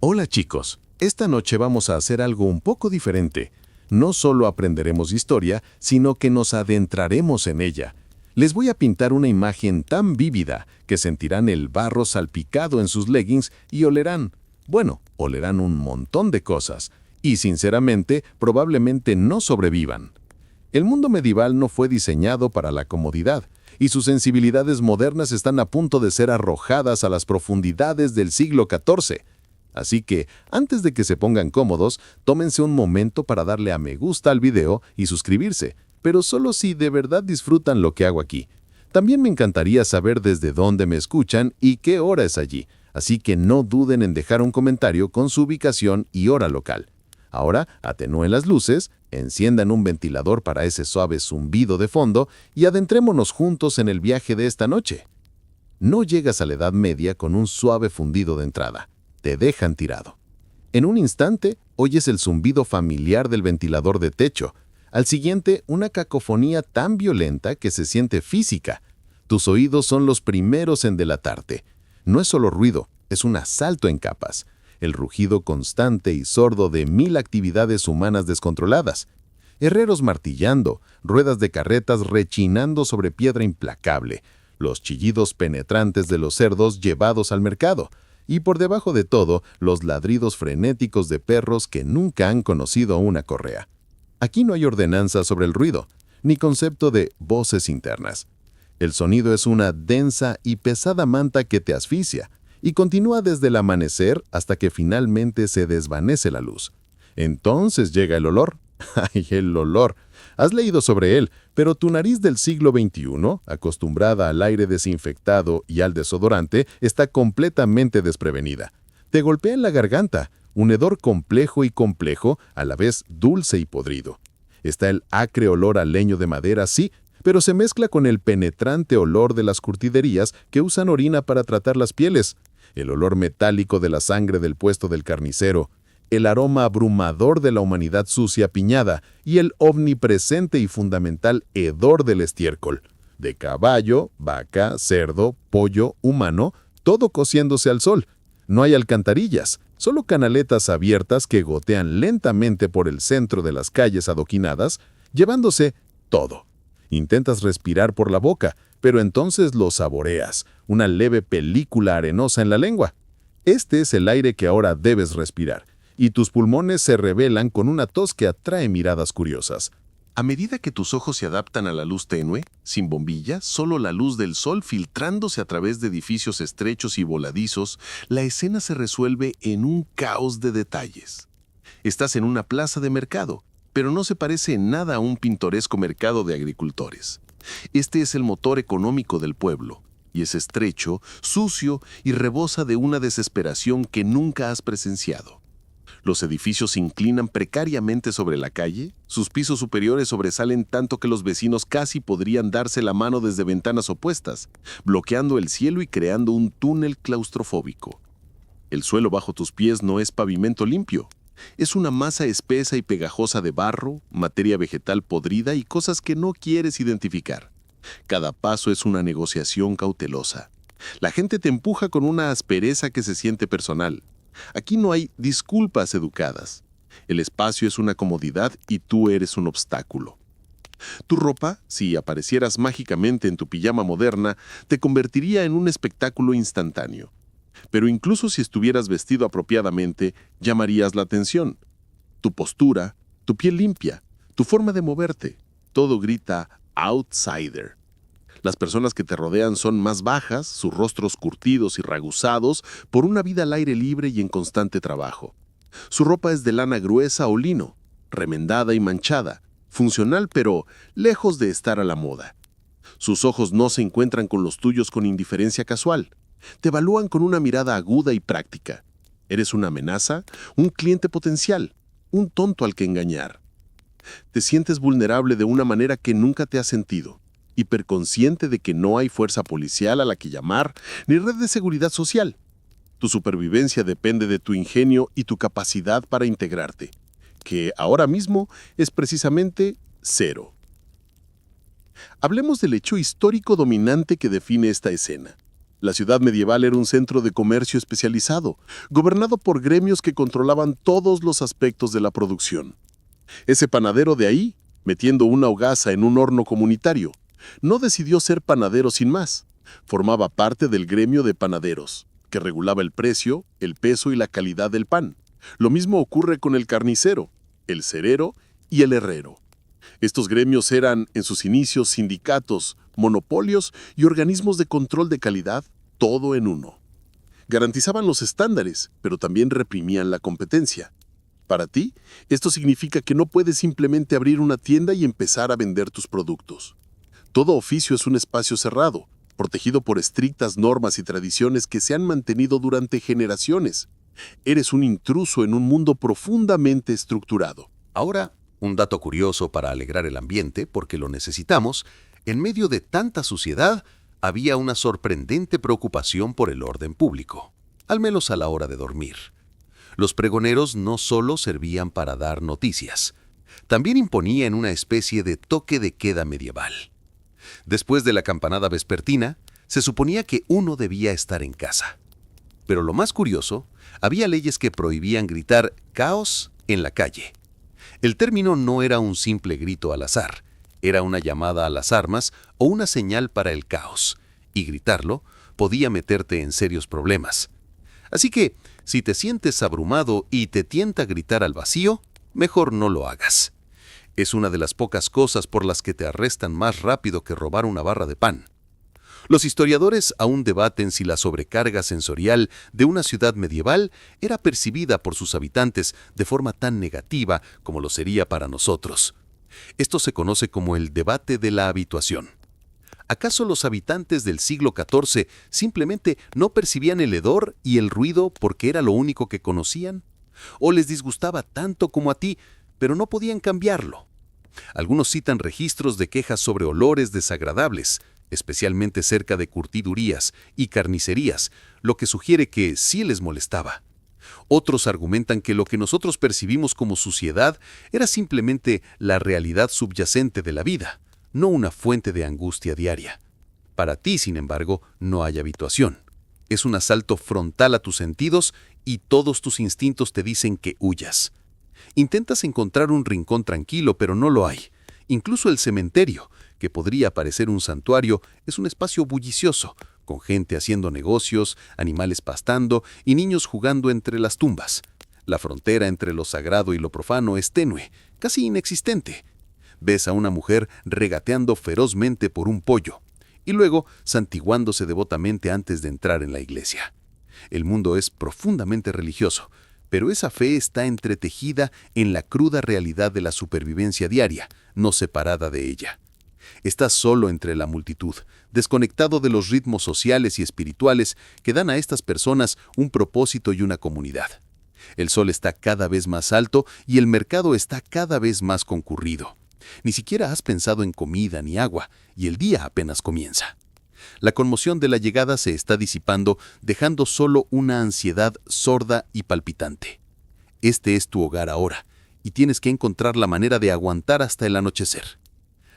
Hola chicos, esta noche vamos a hacer algo un poco diferente. No solo aprenderemos historia, sino que nos adentraremos en ella. Les voy a pintar una imagen tan vívida que sentirán el barro salpicado en sus leggings y olerán un montón de cosas. Y sinceramente, probablemente no sobrevivan. El mundo medieval no fue diseñado para la comodidad, y sus sensibilidades modernas están a punto de ser arrojadas a las profundidades del siglo XIV. Así que, antes de que se pongan cómodos, tómense un momento para darle a me gusta al video y suscribirse, pero solo si de verdad disfrutan lo que hago aquí. También me encantaría saber desde dónde me escuchan y qué hora es allí, así que no duden en dejar un comentario con su ubicación y hora local. Ahora, atenúen las luces, enciendan un ventilador para ese suave zumbido de fondo y adentrémonos juntos en el viaje de esta noche. No llegas a la Edad Media con un suave fundido de entrada. Te dejan tirado. En un instante, oyes el zumbido familiar del ventilador de techo. Al siguiente, una cacofonía tan violenta que se siente física. Tus oídos son los primeros en delatarte. No es solo ruido, es un asalto en capas. El rugido constante y sordo de 1000 actividades humanas descontroladas. Herreros martillando, ruedas de carretas rechinando sobre piedra implacable, los chillidos penetrantes de los cerdos llevados al mercado, y por debajo de todo, los ladridos frenéticos de perros que nunca han conocido una correa. Aquí no hay ordenanza sobre el ruido, ni concepto de voces internas. El sonido es una densa y pesada manta que te asfixia, y continúa desde el amanecer hasta que finalmente se desvanece la luz. Entonces llega el olor. ¡Ay, el olor! Has leído sobre él, pero tu nariz del siglo XXI, acostumbrada al aire desinfectado y al desodorante, está completamente desprevenida. Te golpea en la garganta, un hedor complejo, a la vez dulce y podrido. Está el acre olor a leño de madera, sí, pero se mezcla con el penetrante olor de las curtiderías que usan orina para tratar las pieles, el olor metálico de la sangre del puesto del carnicero, el aroma abrumador de la humanidad sucia piñada y el omnipresente y fundamental hedor del estiércol, de caballo, vaca, cerdo, pollo, humano, todo cociéndose al sol. No hay alcantarillas, solo canaletas abiertas que gotean lentamente por el centro de las calles adoquinadas, llevándose todo. Intentas respirar por la boca, pero entonces lo saboreas, una leve película arenosa en la lengua. Este es el aire que ahora debes respirar, y tus pulmones se revelan con una tos que atrae miradas curiosas. A medida que tus ojos se adaptan a la luz tenue, sin bombilla, solo la luz del sol filtrándose a través de edificios estrechos y voladizos, la escena se resuelve en un caos de detalles. Estás en una plaza de mercado, pero no se parece en nada a un pintoresco mercado de agricultores. Este es el motor económico del pueblo, y es estrecho, sucio y rebosa de una desesperación que nunca has presenciado. Los edificios se inclinan precariamente sobre la calle, sus pisos superiores sobresalen tanto que los vecinos casi podrían darse la mano desde ventanas opuestas, bloqueando el cielo y creando un túnel claustrofóbico. El suelo bajo tus pies no es pavimento limpio. Es una masa espesa y pegajosa de barro, materia vegetal podrida y cosas que no quieres identificar. Cada paso es una negociación cautelosa. La gente te empuja con una aspereza que se siente personal. Aquí no hay disculpas educadas. El espacio es una comodidad y tú eres un obstáculo. Tu ropa, si aparecieras mágicamente en tu pijama moderna, te convertiría en un espectáculo instantáneo. Pero incluso si estuvieras vestido apropiadamente, llamarías la atención. Tu postura, tu piel limpia, tu forma de moverte, todo grita outsider. Las personas que te rodean son más bajas, sus rostros curtidos y raguzados por una vida al aire libre y en constante trabajo. Su ropa es de lana gruesa o lino, remendada y manchada, funcional pero lejos de estar a la moda. Sus ojos no se encuentran con los tuyos con indiferencia casual. Te evalúan con una mirada aguda y práctica. ¿Eres una amenaza? ¿Un cliente potencial? ¿Un tonto al que engañar? Te sientes vulnerable de una manera que nunca te has sentido, hiperconsciente de que no hay fuerza policial a la que llamar, ni red de seguridad social. Tu supervivencia depende de tu ingenio y tu capacidad para integrarte, que ahora mismo es precisamente cero. Hablemos del hecho histórico dominante que define esta escena. La ciudad medieval era un centro de comercio especializado, gobernado por gremios que controlaban todos los aspectos de la producción. Ese panadero de ahí, metiendo una hogaza en un horno comunitario, no decidió ser panadero sin más. Formaba parte del gremio de panaderos, que regulaba el precio, el peso y la calidad del pan. Lo mismo ocurre con el carnicero, el cerero y el herrero. Estos gremios eran, en sus inicios, sindicatos, monopolios y organismos de control de calidad, todo en uno. Garantizaban los estándares, pero también reprimían la competencia. Para ti, esto significa que no puedes simplemente abrir una tienda y empezar a vender tus productos. Todo oficio es un espacio cerrado, protegido por estrictas normas y tradiciones que se han mantenido durante generaciones. Eres un intruso en un mundo profundamente estructurado. Ahora, un dato curioso para alegrar el ambiente, porque lo necesitamos, en medio de tanta suciedad, había una sorprendente preocupación por el orden público, al menos a la hora de dormir. Los pregoneros no solo servían para dar noticias, también imponían una especie de toque de queda medieval. Después de la campanada vespertina, se suponía que uno debía estar en casa. Pero lo más curioso, había leyes que prohibían gritar «caos» en la calle. El término no era un simple grito al azar, era una llamada a las armas o una señal para el caos, y gritarlo podía meterte en serios problemas. Así que, si te sientes abrumado y te tienta gritar al vacío, mejor no lo hagas. Es una de las pocas cosas por las que te arrestan más rápido que robar una barra de pan. Los historiadores aún debaten si la sobrecarga sensorial de una ciudad medieval era percibida por sus habitantes de forma tan negativa como lo sería para nosotros. Esto se conoce como el debate de la habituación. ¿Acaso los habitantes del siglo XIV simplemente no percibían el hedor y el ruido porque era lo único que conocían? ¿O les disgustaba tanto como a ti, pero no podían cambiarlo? Algunos citan registros de quejas sobre olores desagradables, especialmente cerca de curtidurías y carnicerías, lo que sugiere que sí les molestaba. Otros argumentan que lo que nosotros percibimos como suciedad era simplemente la realidad subyacente de la vida, no una fuente de angustia diaria. Para ti, sin embargo, no hay habituación. Es un asalto frontal a tus sentidos y todos tus instintos te dicen que huyas. Intentas encontrar un rincón tranquilo, pero no lo hay. Incluso el cementerio, que podría parecer un santuario, es un espacio bullicioso, con gente haciendo negocios, animales pastando y niños jugando entre las tumbas. La frontera entre lo sagrado y lo profano es tenue, casi inexistente. Ves a una mujer regateando ferozmente por un pollo, y luego santiguándose devotamente antes de entrar en la iglesia. El mundo es profundamente religioso, pero esa fe está entretejida en la cruda realidad de la supervivencia diaria, no separada de ella. Estás solo entre la multitud, desconectado de los ritmos sociales y espirituales que dan a estas personas un propósito y una comunidad. El sol está cada vez más alto y el mercado está cada vez más concurrido. Ni siquiera has pensado en comida ni agua, y el día apenas comienza. La conmoción de la llegada se está disipando, dejando solo una ansiedad sorda y palpitante. Este es tu hogar ahora, y tienes que encontrar la manera de aguantar hasta el anochecer.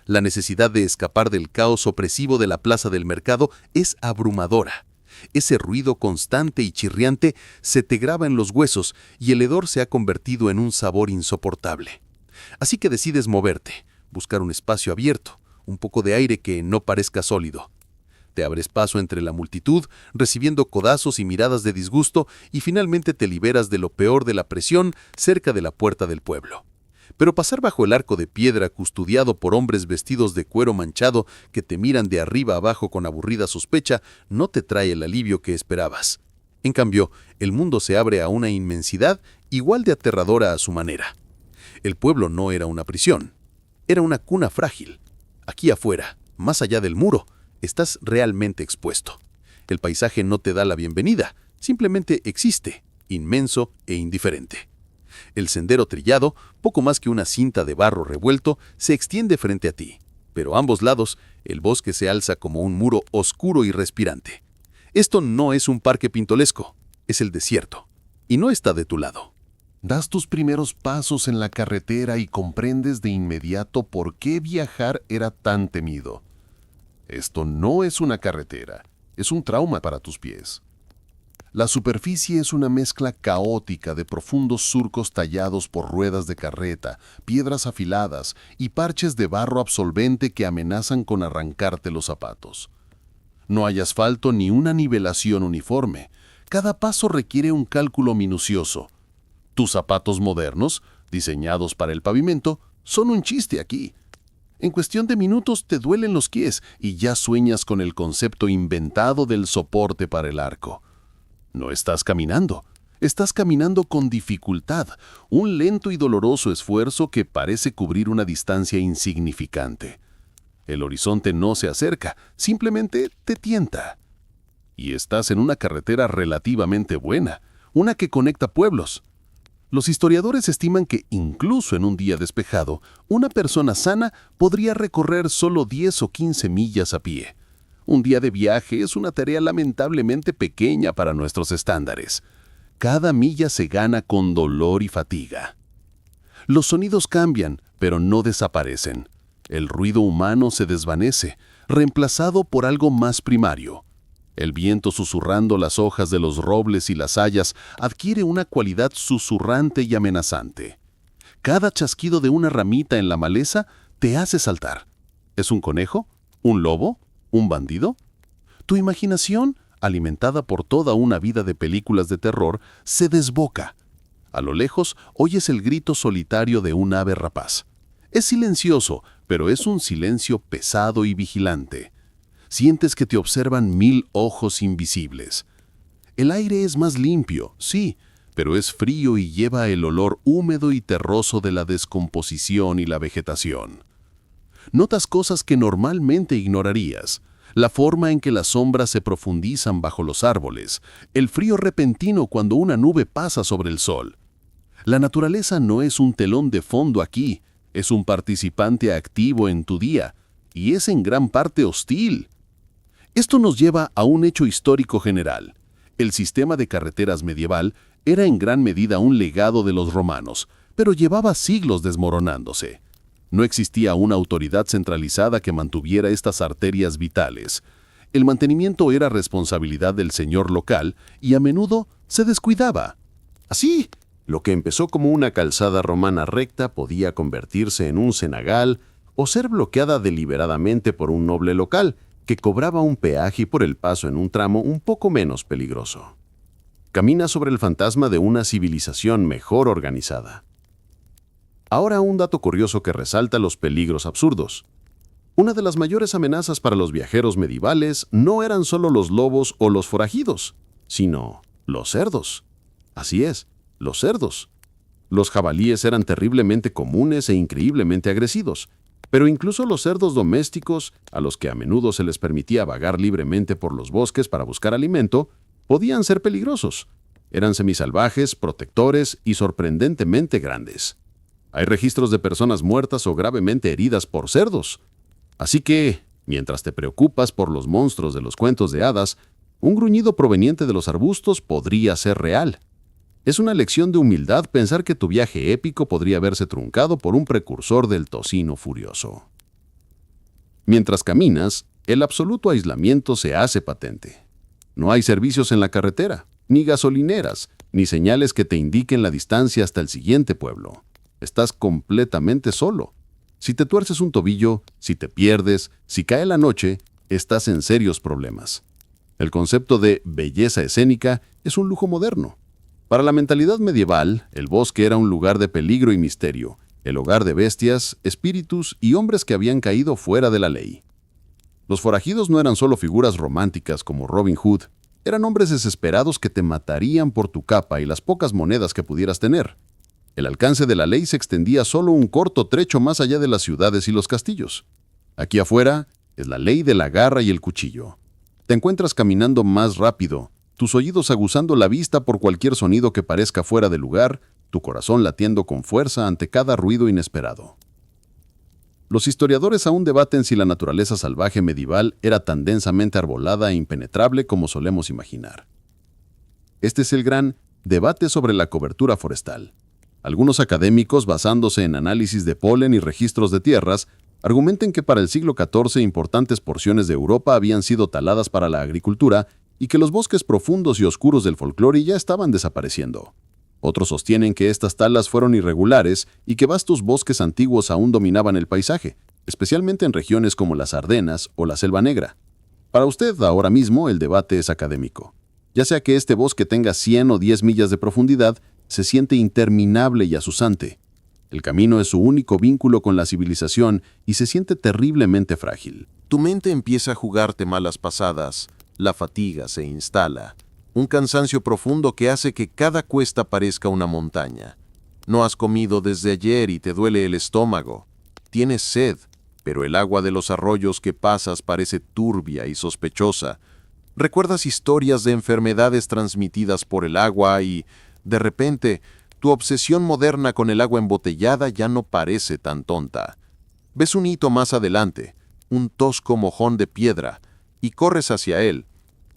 La necesidad de escapar del caos opresivo de la plaza del mercado es abrumadora. Ese ruido constante y chirriante se te graba en los huesos y el hedor se ha convertido en un sabor insoportable. Así que decides moverte, buscar un espacio abierto, un poco de aire que no parezca sólido. Te abres paso entre la multitud, recibiendo codazos y miradas de disgusto, y finalmente te liberas de lo peor de la presión cerca de la puerta del pueblo. Pero pasar bajo el arco de piedra custodiado por hombres vestidos de cuero manchado que te miran de arriba abajo con aburrida sospecha no te trae el alivio que esperabas. En cambio, el mundo se abre a una inmensidad igual de aterradora a su manera. El pueblo no era una prisión, era una cuna frágil. Aquí afuera, más allá del muro, estás realmente expuesto. El paisaje no te da la bienvenida, simplemente existe, inmenso e indiferente. El sendero trillado, poco más que una cinta de barro revuelto, se extiende frente a ti, pero a ambos lados el bosque se alza como un muro oscuro y respirante. Esto no es un parque pintoresco, es el desierto, y no está de tu lado. Das tus primeros pasos en la carretera y comprendes de inmediato por qué viajar era tan temido. Esto no es una carretera, Es un trauma para tus pies. La superficie es una mezcla caótica de profundos surcos tallados por ruedas de carreta, piedras afiladas y parches de barro absorbente que amenazan con arrancarte los zapatos. No hay asfalto ni una nivelación uniforme. Cada paso requiere un cálculo minucioso. Tus zapatos modernos, diseñados para el pavimento, son un chiste aquí. En cuestión de minutos te duelen los pies y ya sueñas con el concepto inventado del soporte para el arco. No estás caminando con dificultad, un lento y doloroso esfuerzo que parece cubrir una distancia insignificante. El horizonte no se acerca, simplemente te tienta. Y estás en una carretera relativamente buena, una que conecta pueblos. Los historiadores estiman que incluso en un día despejado, una persona sana podría recorrer solo 10 o 15 millas a pie. Un día de viaje es una tarea lamentablemente pequeña para nuestros estándares. Cada milla se gana con dolor y fatiga. Los sonidos cambian, pero no desaparecen. El ruido humano se desvanece, reemplazado por algo más primario. El viento susurrando las hojas de los robles y las hayas adquiere una cualidad susurrante y amenazante. Cada chasquido de una ramita en la maleza te hace saltar. ¿Es un conejo? ¿Un lobo? ¿Un bandido? Tu imaginación, alimentada por toda una vida de películas de terror, se desboca. A lo lejos oyes el grito solitario de un ave rapaz. Es silencioso, pero es un silencio pesado y vigilante. Sientes que te observan 1000 ojos invisibles. El aire es más limpio, sí, pero es frío y lleva el olor húmedo y terroso de la descomposición y la vegetación. Notas cosas que normalmente ignorarías. La forma en que las sombras se profundizan bajo los árboles, el frío repentino cuando una nube pasa sobre el sol. La naturaleza no es un telón de fondo aquí, es un participante activo en tu día, y es en gran parte hostil. Esto nos lleva a un hecho histórico general. El sistema de carreteras medieval era en gran medida un legado de los romanos, pero llevaba siglos desmoronándose. No existía una autoridad centralizada que mantuviera estas arterias vitales. El mantenimiento era responsabilidad del señor local y a menudo se descuidaba. Así, lo que empezó como una calzada romana recta podía convertirse en un cenagal o ser bloqueada deliberadamente por un noble local que cobraba un peaje por el paso en un tramo un poco menos peligroso. Camina sobre el fantasma de una civilización mejor organizada. Ahora un dato curioso que resalta los peligros absurdos. Una de las mayores amenazas para los viajeros medievales no eran solo los lobos o los forajidos, sino los cerdos. Así es, los cerdos. Los jabalíes eran terriblemente comunes e increíblemente agresivos, pero incluso los cerdos domésticos, a los que a menudo se les permitía vagar libremente por los bosques para buscar alimento, podían ser peligrosos. Eran semisalvajes, protectores y sorprendentemente grandes. Hay registros de personas muertas o gravemente heridas por cerdos. Así que, mientras te preocupas por los monstruos de los cuentos de hadas, un gruñido proveniente de los arbustos podría ser real. Es una lección de humildad pensar que tu viaje épico podría verse truncado por un precursor del tocino furioso. Mientras caminas, el absoluto aislamiento se hace patente. No hay servicios en la carretera, ni gasolineras, ni señales que te indiquen la distancia hasta el siguiente pueblo. Estás completamente solo. Si te tuerces un tobillo, si te pierdes, si cae la noche, estás en serios problemas. El concepto de belleza escénica es un lujo moderno. Para la mentalidad medieval, el bosque era un lugar de peligro y misterio, el hogar de bestias, espíritus y hombres que habían caído fuera de la ley. Los forajidos no eran solo figuras románticas como Robin Hood, eran hombres desesperados que te matarían por tu capa y las pocas monedas que pudieras tener. El alcance de la ley se extendía solo un corto trecho más allá de las ciudades y los castillos. Aquí afuera es la ley de la garra y el cuchillo. Te encuentras caminando más rápido, tus oídos aguzando la vista por cualquier sonido que parezca fuera de lugar, tu corazón latiendo con fuerza ante cada ruido inesperado. Los historiadores aún debaten si la naturaleza salvaje medieval era tan densamente arbolada e impenetrable como solemos imaginar. Este es el gran debate sobre la cobertura forestal. Algunos académicos, basándose en análisis de polen y registros de tierras, Argumentan que para el siglo XIV importantes porciones de Europa habían sido taladas para la agricultura y que los bosques profundos y oscuros del folclore ya estaban desapareciendo. Otros sostienen que estas talas fueron irregulares y que vastos bosques antiguos aún dominaban el paisaje, especialmente en regiones como las Ardenas o la Selva Negra. Para usted, ahora mismo, el debate es académico. Ya sea que este bosque tenga 100 o 10 millas de profundidad, se siente interminable y asusante. El camino es su único vínculo con la civilización y se siente terriblemente frágil. Tu mente empieza a jugarte malas pasadas, la fatiga se instala, un cansancio profundo que hace que cada cuesta parezca una montaña. No has comido desde ayer y te duele el estómago. Tienes sed, pero el agua de los arroyos que pasas parece turbia y sospechosa. Recuerdas historias de enfermedades transmitidas por el agua y, de repente, tu obsesión moderna con el agua embotellada ya no parece tan tonta. Ves un hito más adelante, un tosco mojón de piedra, y corres hacia él,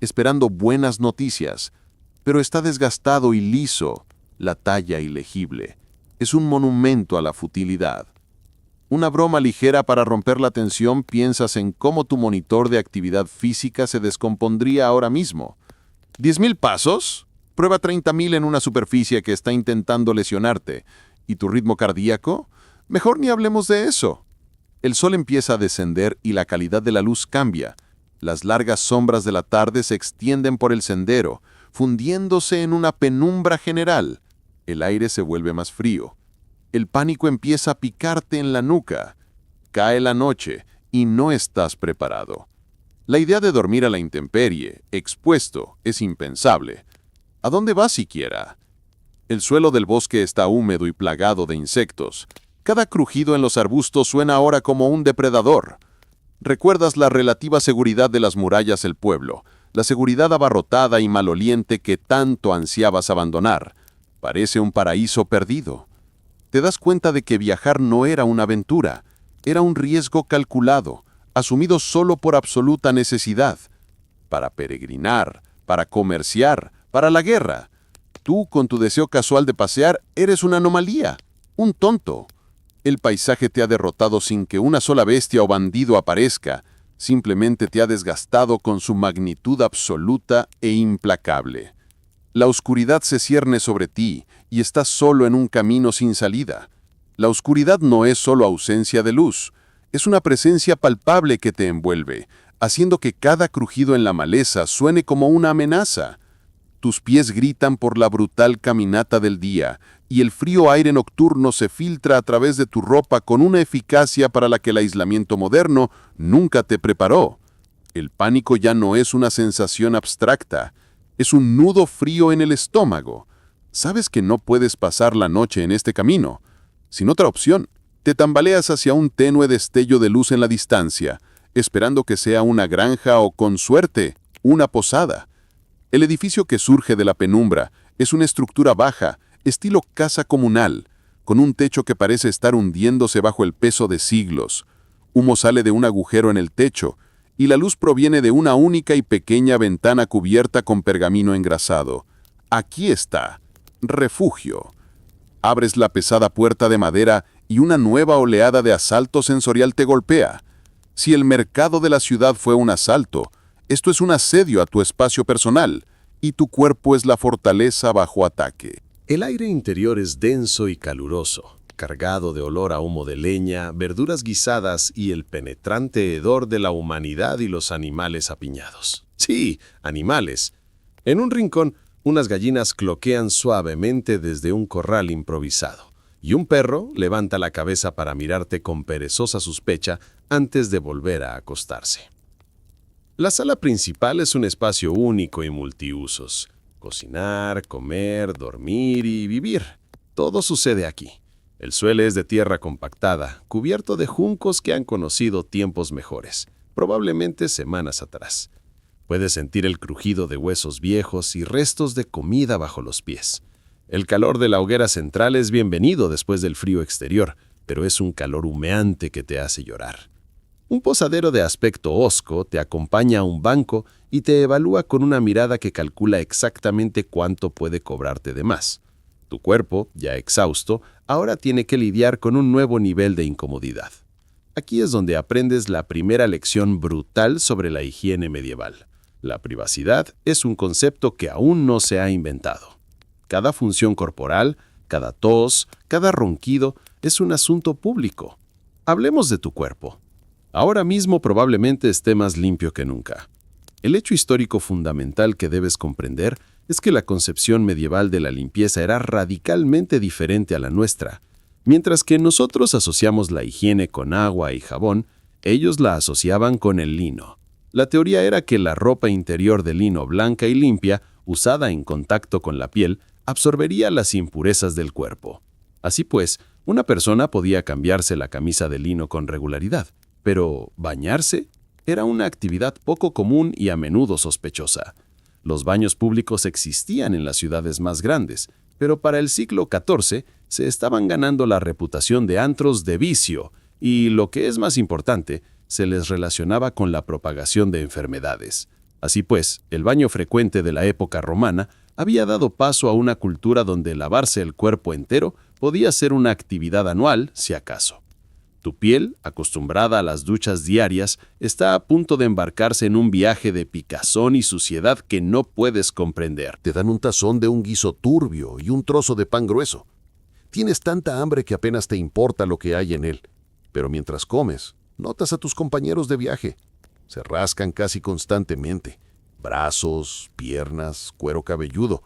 esperando buenas noticias, pero está desgastado y liso, la talla ilegible. Es un monumento a la futilidad. Una broma ligera para romper la tensión, piensas en cómo tu monitor de actividad física se descompondría ahora mismo. ¿10,000 pasos? Prueba 30,000 en una superficie que está intentando lesionarte. ¿Y tu ritmo cardíaco? Mejor ni hablemos de eso. El sol empieza a descender y la calidad de la luz cambia. Las largas sombras de la tarde se extienden por el sendero, fundiéndose en una penumbra general. El aire se vuelve más frío. El pánico empieza a picarte en la nuca. Cae la noche y no estás preparado. La idea de dormir a la intemperie, expuesto, es impensable. ¿A dónde vas siquiera? El suelo del bosque está húmedo y plagado de insectos. Cada crujido en los arbustos suena ahora como un depredador. Recuerdas la relativa seguridad de las murallas del pueblo, la seguridad abarrotada y maloliente que tanto ansiabas abandonar. Parece un paraíso perdido. Te das cuenta de que viajar no era una aventura, era un riesgo calculado, asumido solo por absoluta necesidad. Para peregrinar, para comerciar, para la guerra. Tú, con tu deseo casual de pasear, eres una anomalía, un tonto. El paisaje te ha derrotado sin que una sola bestia o bandido aparezca. Simplemente te ha desgastado con su magnitud absoluta e implacable. La oscuridad se cierne sobre ti y estás solo en un camino sin salida. La oscuridad no es solo ausencia de luz, es una presencia palpable que te envuelve, haciendo que cada crujido en la maleza suene como una amenaza. Tus pies gritan por la brutal caminata del día, y el frío aire nocturno se filtra a través de tu ropa con una eficacia para la que el aislamiento moderno nunca te preparó. El pánico ya no es una sensación abstracta, es un nudo frío en el estómago. Sabes que no puedes pasar la noche en este camino. Sin otra opción, te tambaleas hacia un tenue destello de luz en la distancia, esperando que sea una granja o, con suerte, una posada. El edificio que surge de la penumbra es una estructura baja, estilo casa comunal, con un techo que parece estar hundiéndose bajo el peso de siglos. Humo sale de un agujero en el techo, y la luz proviene de una única y pequeña ventana cubierta con pergamino engrasado. Aquí está, refugio. Abres la pesada puerta de madera y una nueva oleada de asalto sensorial te golpea. Si el mercado de la ciudad fue un asalto, esto es un asedio a tu espacio personal, y tu cuerpo es la fortaleza bajo ataque. El aire interior es denso y caluroso, cargado de olor a humo de leña, verduras guisadas y el penetrante hedor de la humanidad y los animales apiñados. Sí, animales. En un rincón, unas gallinas cloquean suavemente desde un corral improvisado, y un perro levanta la cabeza para mirarte con perezosa sospecha antes de volver a acostarse. La sala principal es un espacio único y multiusos. Cocinar, comer, dormir y vivir. Todo sucede aquí. El suelo es de tierra compactada, cubierto de juncos que han conocido tiempos mejores, probablemente semanas atrás. Puedes sentir el crujido de huesos viejos y restos de comida bajo los pies. El calor de la hoguera central es bienvenido después del frío exterior, pero es un calor humeante que te hace llorar. Un posadero de aspecto hosco te acompaña a un banco y te evalúa con una mirada que calcula exactamente cuánto puede cobrarte de más. Tu cuerpo, ya exhausto, ahora tiene que lidiar con un nuevo nivel de incomodidad. Aquí es donde aprendes la primera lección brutal sobre la higiene medieval. La privacidad es un concepto que aún no se ha inventado. Cada función corporal, cada tos, cada ronquido es un asunto público. Hablemos de tu cuerpo. Ahora mismo probablemente esté más limpio que nunca. El hecho histórico fundamental que debes comprender es que la concepción medieval de la limpieza era radicalmente diferente a la nuestra. Mientras que nosotros asociamos la higiene con agua y jabón, ellos la asociaban con el lino. La teoría era que la ropa interior de lino blanca y limpia, usada en contacto con la piel, absorbería las impurezas del cuerpo. Así pues, una persona podía cambiarse la camisa de lino con regularidad, pero ¿bañarse? Era una actividad poco común y a menudo sospechosa. Los baños públicos existían en las ciudades más grandes, pero para el siglo XIV se estaban ganando la reputación de antros de vicio y, lo que es más importante, se les relacionaba con la propagación de enfermedades. Así pues, el baño frecuente de la época romana había dado paso a una cultura donde lavarse el cuerpo entero podía ser una actividad anual, si acaso. Tu piel, acostumbrada a las duchas diarias, está a punto de embarcarse en un viaje de picazón y suciedad que no puedes comprender. Te dan un tazón de un guiso turbio y un trozo de pan grueso. Tienes tanta hambre que apenas te importa lo que hay en él. Pero mientras comes, notas a tus compañeros de viaje. Se rascan casi constantemente. Brazos, piernas, cuero cabelludo.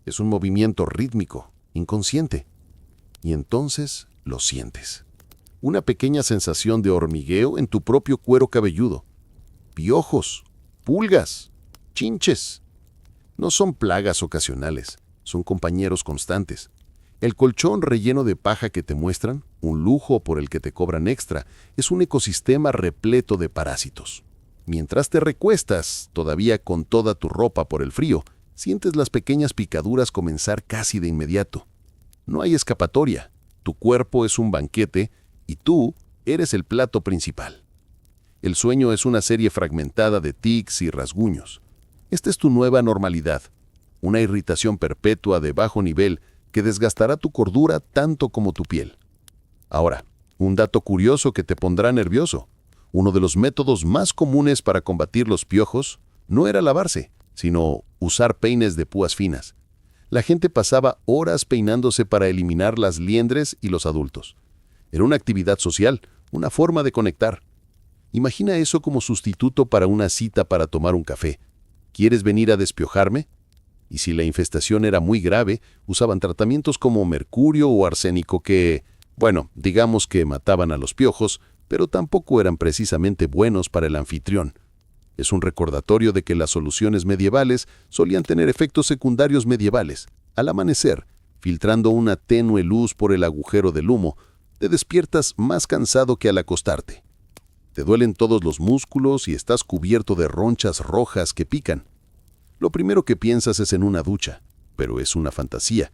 Es un movimiento rítmico, inconsciente. Y entonces lo sientes. Una pequeña sensación de hormigueo en tu propio cuero cabelludo. Piojos, pulgas, chinches. No son plagas ocasionales, son compañeros constantes. El colchón relleno de paja que te muestran, un lujo por el que te cobran extra, es un ecosistema repleto de parásitos. Mientras te recuestas, todavía con toda tu ropa por el frío, sientes las pequeñas picaduras comenzar casi de inmediato. No hay escapatoria. Tu cuerpo es un banquete y tú eres el plato principal. El sueño es una serie fragmentada de tics y rasguños. Esta es tu nueva normalidad, una irritación perpetua de bajo nivel que desgastará tu cordura tanto como tu piel. Ahora, un dato curioso que te pondrá nervioso. Uno de los métodos más comunes para combatir los piojos no era lavarse, sino usar peines de púas finas. La gente pasaba horas peinándose para eliminar las liendres y los adultos. Era una actividad social, una forma de conectar. Imagina eso como sustituto para una cita para tomar un café. ¿Quieres venir a despiojarme? Y si la infestación era muy grave, usaban tratamientos como mercurio o arsénico que, bueno, digamos que mataban a los piojos, pero tampoco eran precisamente buenos para el anfitrión. Es un recordatorio de que las soluciones medievales solían tener efectos secundarios medievales. Al amanecer, filtrando una tenue luz por el agujero del humo, te despiertas más cansado que al acostarte. Te duelen todos los músculos y estás cubierto de ronchas rojas que pican. Lo primero que piensas es en una ducha, pero es una fantasía.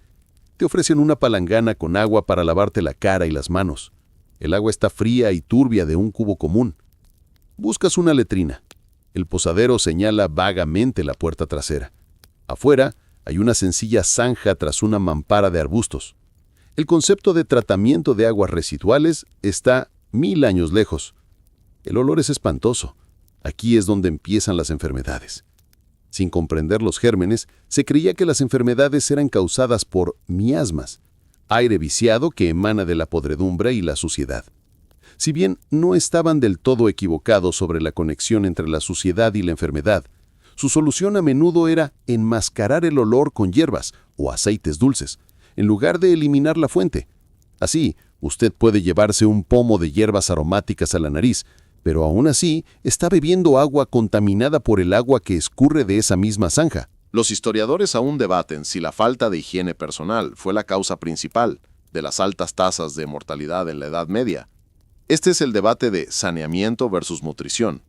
Te ofrecen una palangana con agua para lavarte la cara y las manos. El agua está fría y turbia de un cubo común. Buscas una letrina. El posadero señala vagamente la puerta trasera. Afuera hay una sencilla zanja tras una mampara de arbustos. El concepto de tratamiento de aguas residuales está 1000 años lejos. El olor es espantoso. Aquí es donde empiezan las enfermedades. Sin comprender los gérmenes, se creía que las enfermedades eran causadas por miasmas, aire viciado que emana de la podredumbre y la suciedad. Si bien no estaban del todo equivocados sobre la conexión entre la suciedad y la enfermedad, su solución a menudo era enmascarar el olor con hierbas o aceites dulces, en lugar de eliminar la fuente. Así, usted puede llevarse un pomo de hierbas aromáticas a la nariz, pero aún así está bebiendo agua contaminada por el agua que escurre de esa misma zanja. Los historiadores aún debaten si la falta de higiene personal fue la causa principal de las altas tasas de mortalidad en la Edad Media. Este es el debate de saneamiento versus nutrición.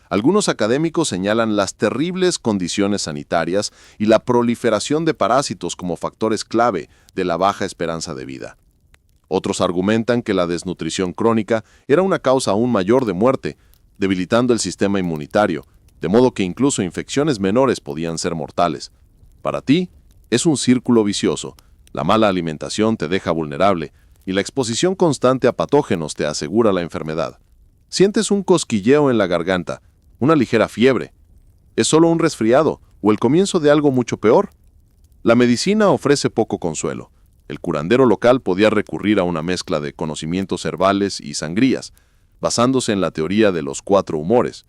Algunos académicos señalan las terribles condiciones sanitarias y la proliferación de parásitos como factores clave de la baja esperanza de vida. Otros argumentan que la desnutrición crónica era una causa aún mayor de muerte, debilitando el sistema inmunitario, de modo que incluso infecciones menores podían ser mortales. Para ti, es un círculo vicioso. La mala alimentación te deja vulnerable y la exposición constante a patógenos te asegura la enfermedad. Sientes un cosquilleo en la garganta, una ligera fiebre. Es solo un resfriado o el comienzo de algo mucho peor. La medicina ofrece poco consuelo. El curandero local podía recurrir a una mezcla de conocimientos herbales y sangrías, basándose en la teoría de los 4 humores.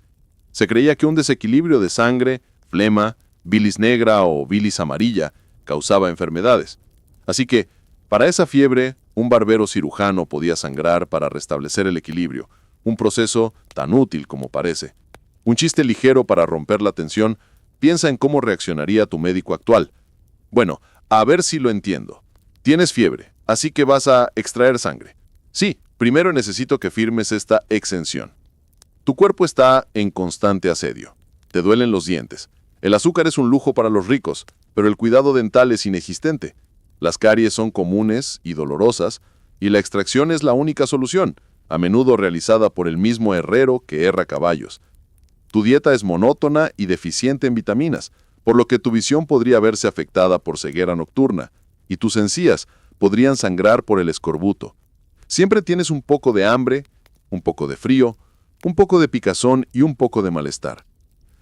Se creía que un desequilibrio de sangre, flema, bilis negra o bilis amarilla causaba enfermedades. Así que, para esa fiebre, un barbero cirujano podía sangrar para restablecer el equilibrio, un proceso tan útil como parece. Un chiste ligero para romper la tensión, piensa en cómo reaccionaría tu médico actual. Bueno, a ver si lo entiendo. Tienes fiebre, así que vas a extraer sangre. Sí, primero necesito que firmes esta exención. Tu cuerpo está en constante asedio. Te duelen los dientes. El azúcar es un lujo para los ricos, pero el cuidado dental es inexistente. Las caries son comunes y dolorosas, y la extracción es la única solución, a menudo realizada por el mismo herrero que herra caballos. Tu dieta es monótona y deficiente en vitaminas, por lo que tu visión podría verse afectada por ceguera nocturna, y tus encías podrían sangrar por el escorbuto. Siempre tienes un poco de hambre, un poco de frío, un poco de picazón y un poco de malestar.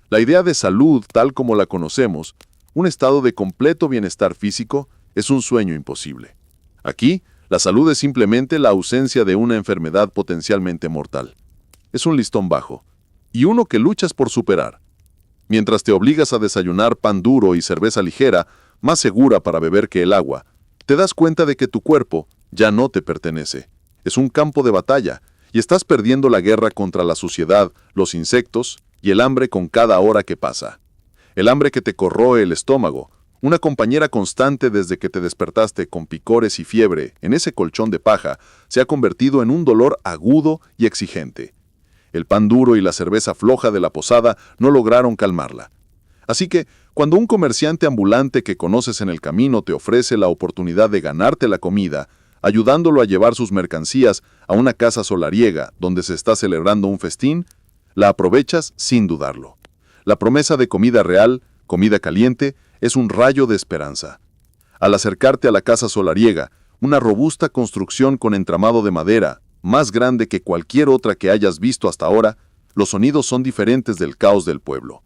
La idea de salud, tal como la conocemos, un estado de completo bienestar físico, es un sueño imposible. Aquí, la salud es simplemente la ausencia de una enfermedad potencialmente mortal. Es un listón bajo, y uno que luchas por superar. Mientras te obligas a desayunar pan duro y cerveza ligera, más segura para beber que el agua, te das cuenta de que tu cuerpo ya no te pertenece. Es un campo de batalla, y estás perdiendo la guerra contra la suciedad, los insectos y el hambre con cada hora que pasa. El hambre que te corroe el estómago, una compañera constante desde que te despertaste con picores y fiebre en ese colchón de paja, se ha convertido en un dolor agudo y exigente. El pan duro y la cerveza floja de la posada no lograron calmarla. Así que, cuando un comerciante ambulante que conoces en el camino te ofrece la oportunidad de ganarte la comida, ayudándolo a llevar sus mercancías a una casa solariega donde se está celebrando un festín, la aprovechas sin dudarlo. La promesa de comida real, comida caliente, es un rayo de esperanza. Al acercarte a la casa solariega, una robusta construcción con entramado de madera, más grande que cualquier otra que hayas visto hasta ahora, los sonidos son diferentes del caos del pueblo.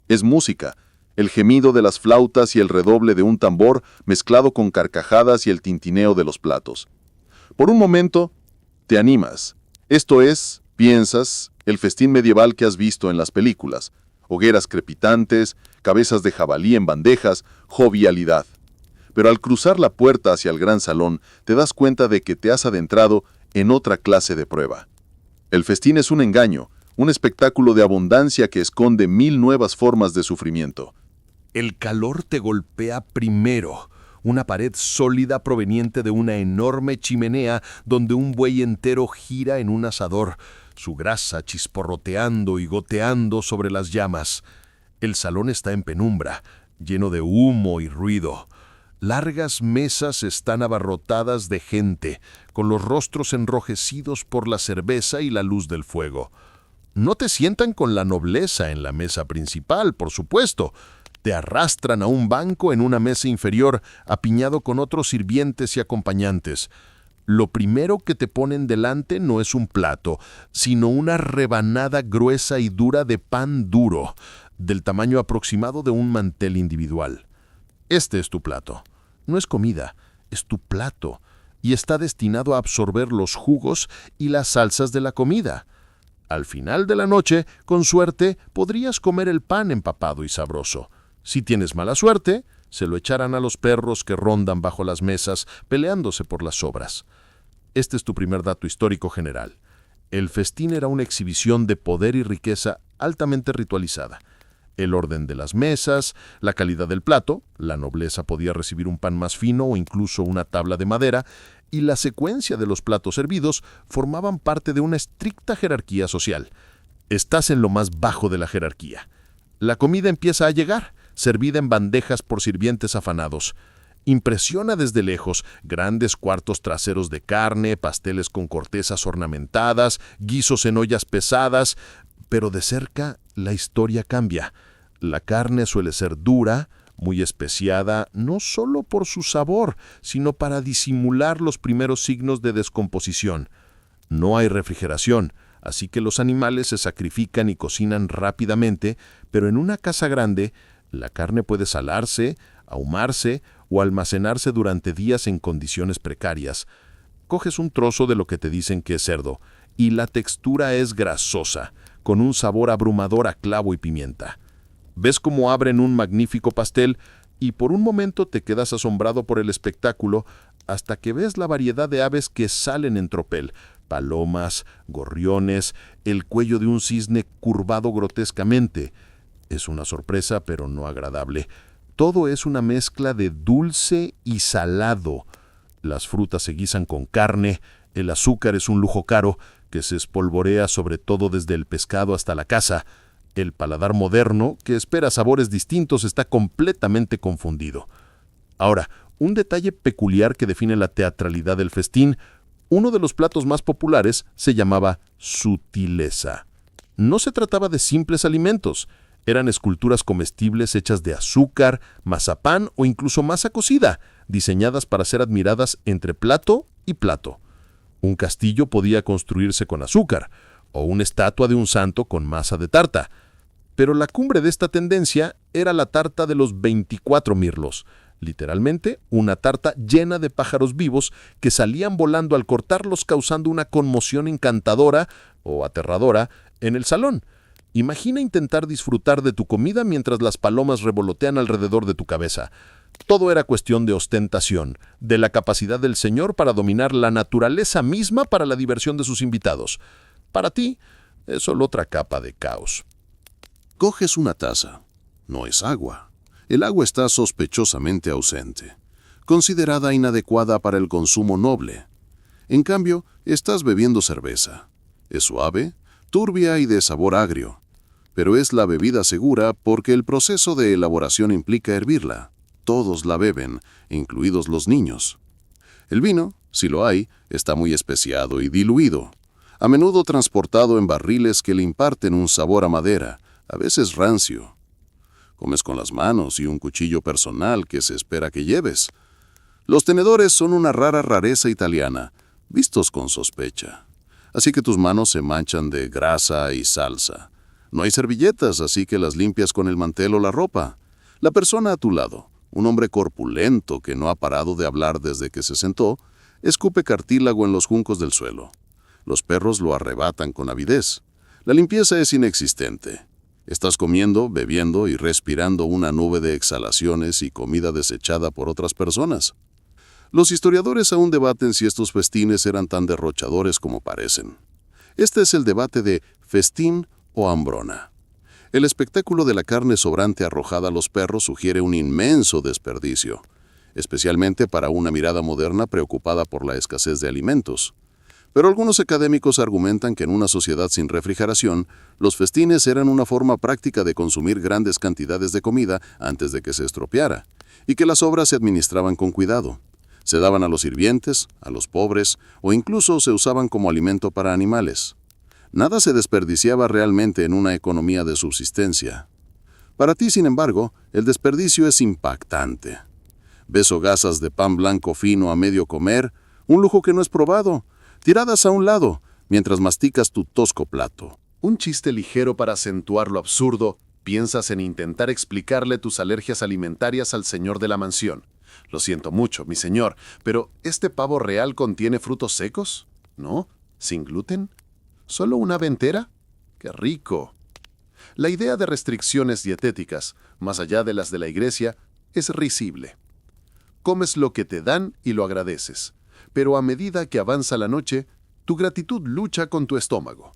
Es música, el gemido de las flautas y el redoble de un tambor mezclado con carcajadas y el tintineo de los platos. Por un momento, te animas. Esto es, piensas, el festín medieval que has visto en las películas. Hogueras crepitantes, cabezas de jabalí en bandejas, jovialidad. Pero al cruzar la puerta hacia el gran salón, te das cuenta de que te has adentrado en otra clase de prueba. El festín es un engaño, un espectáculo de abundancia que esconde 1000 nuevas formas de sufrimiento. El calor te golpea primero, una pared sólida proveniente de una enorme chimenea donde un buey entero gira en un asador, su grasa chisporroteando y goteando sobre las llamas. El salón está en penumbra, lleno de humo y ruido. Largas mesas están abarrotadas de gente, con los rostros enrojecidos por la cerveza y la luz del fuego. No te sientan con la nobleza en la mesa principal, por supuesto. Te arrastran a un banco en una mesa inferior, apiñado con otros sirvientes y acompañantes. Lo primero que te ponen delante no es un plato, sino una rebanada gruesa y dura de pan duro, del tamaño aproximado de un mantel individual. Este es tu plato. No es comida, es tu plato, y está destinado a absorber los jugos y las salsas de la comida. Al final de la noche, con suerte, podrías comer el pan empapado y sabroso. Si tienes mala suerte, se lo echarán a los perros que rondan bajo las mesas, peleándose por las sobras. Este es tu primer dato histórico general. El festín era una exhibición de poder y riqueza altamente ritualizada. El orden de las mesas, la calidad del plato, la nobleza podía recibir un pan más fino o incluso una tabla de madera, y la secuencia de los platos servidos formaban parte de una estricta jerarquía social. Estás en lo más bajo de la jerarquía. La comida empieza a llegar, servida en bandejas por sirvientes afanados. Impresiona desde lejos, grandes cuartos traseros de carne, pasteles con cortezas ornamentadas, guisos en ollas pesadas, pero de cerca la historia cambia. La carne suele ser dura, muy especiada, no solo por su sabor, sino para disimular los primeros signos de descomposición. No hay refrigeración, así que los animales se sacrifican y cocinan rápidamente, pero en una casa grande, la carne puede salarse, ahumarse o almacenarse durante días en condiciones precarias. Coges un trozo de lo que te dicen que es cerdo, y la textura es grasosa, con un sabor abrumador a clavo y pimienta. Ves cómo abren un magnífico pastel y por un momento te quedas asombrado por el espectáculo hasta que ves la variedad de aves que salen en tropel: palomas, gorriones, el cuello de un cisne curvado grotescamente. Es una sorpresa, pero no agradable. Todo es una mezcla de dulce y salado. Las frutas se guisan con carne, el azúcar es un lujo caro que se espolvorea sobre todo desde el pescado hasta la caza. El paladar moderno, que espera sabores distintos, está completamente confundido. Ahora, un detalle peculiar que define la teatralidad del festín: uno de los platos más populares se llamaba sutileza. No se trataba de simples alimentos, eran esculturas comestibles hechas de azúcar, mazapán o incluso masa cocida, diseñadas para ser admiradas entre plato y plato. Un castillo podía construirse con azúcar, o una estatua de un santo con masa de tarta. Pero la cumbre de esta tendencia era la tarta de los 24 mirlos, literalmente una tarta llena de pájaros vivos que salían volando al cortarlos, causando una conmoción encantadora o aterradora en el salón. Imagina intentar disfrutar de tu comida mientras las palomas revolotean alrededor de tu cabeza. Todo era cuestión de ostentación, de la capacidad del señor para dominar la naturaleza misma para la diversión de sus invitados. Para ti, es solo otra capa de caos. Coges una taza. No es agua. El agua está sospechosamente ausente, considerada inadecuada para el consumo noble. En cambio, estás bebiendo cerveza. Es suave, turbia y de sabor agrio, pero es la bebida segura porque el proceso de elaboración implica hervirla. Todos la beben, incluidos los niños. El vino, si lo hay, está muy especiado y diluido, a menudo transportado en barriles que le imparten un sabor a madera, a veces rancio. Comes con las manos y un cuchillo personal que se espera que lleves. Los tenedores son una rara rareza italiana, vistos con sospecha. Así que tus manos se manchan de grasa y salsa. No hay servilletas, así que las limpias con el mantel o la ropa. La persona a tu lado, un hombre corpulento que no ha parado de hablar desde que se sentó, escupe cartílago en los juncos del suelo. Los perros lo arrebatan con avidez. La limpieza es inexistente. Estás comiendo, bebiendo y respirando una nube de exhalaciones y comida desechada por otras personas. Los historiadores aún debaten si estos festines eran tan derrochadores como parecen. Este es el debate de festín o hambrona. El espectáculo de la carne sobrante arrojada a los perros sugiere un inmenso desperdicio, especialmente para una mirada moderna preocupada por la escasez de alimentos. Pero algunos académicos argumentan que en una sociedad sin refrigeración, los festines eran una forma práctica de consumir grandes cantidades de comida antes de que se estropeara, y que las sobras se administraban con cuidado. Se daban a los sirvientes, a los pobres, o incluso se usaban como alimento para animales. Nada se desperdiciaba realmente en una economía de subsistencia. Para ti, sin embargo, el desperdicio es impactante. Ves hogazas de pan blanco fino a medio comer, un lujo que no es probado, tiradas a un lado, mientras masticas tu tosco plato. Un chiste ligero para acentuar lo absurdo: piensas en intentar explicarle tus alergias alimentarias al señor de la mansión. Lo siento mucho, mi señor, pero ¿este pavo real contiene frutos secos? ¿No? ¿Sin gluten? ¿Solo una ave entera? ¡Qué rico! La idea de restricciones dietéticas, más allá de las de la iglesia, es risible. Comes lo que te dan y lo agradeces, pero a medida que avanza la noche, tu gratitud lucha con tu estómago.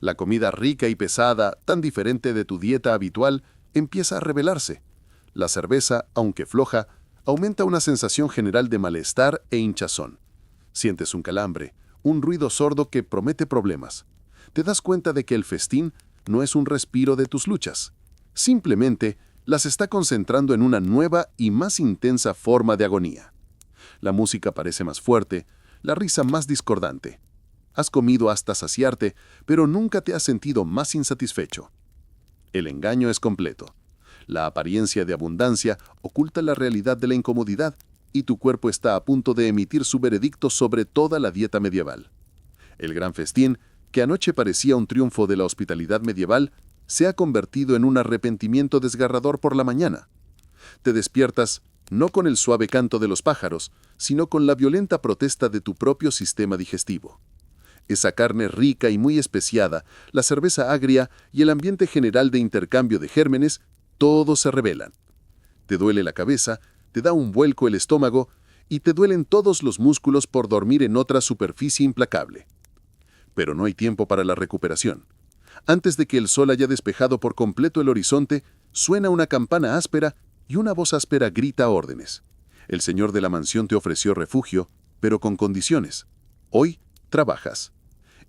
La comida rica y pesada, tan diferente de tu dieta habitual, empieza a rebelarse. La cerveza, aunque floja, aumenta una sensación general de malestar e hinchazón. Sientes un calambre, un ruido sordo que promete problemas. Te das cuenta de que el festín no es un respiro de tus luchas. Simplemente las está concentrando en una nueva y más intensa forma de agonía. La música parece más fuerte, la risa más discordante. Has comido hasta saciarte, pero nunca te has sentido más insatisfecho. El engaño es completo. La apariencia de abundancia oculta la realidad de la incomodidad, y tu cuerpo está a punto de emitir su veredicto sobre toda la dieta medieval. El gran festín que anoche parecía un triunfo de la hospitalidad medieval, se ha convertido en un arrepentimiento desgarrador por la mañana. Te despiertas no con el suave canto de los pájaros, sino con la violenta protesta de tu propio sistema digestivo. Esa carne rica y muy especiada, la cerveza agria y el ambiente general de intercambio de gérmenes, todos se rebelan. Te duele la cabeza, te da un vuelco el estómago y te duelen todos los músculos por dormir en otra superficie implacable. Pero no hay tiempo para la recuperación. Antes de que el sol haya despejado por completo el horizonte, suena una campana áspera y una voz áspera grita órdenes. El señor de la mansión te ofreció refugio, pero con condiciones. Hoy trabajas.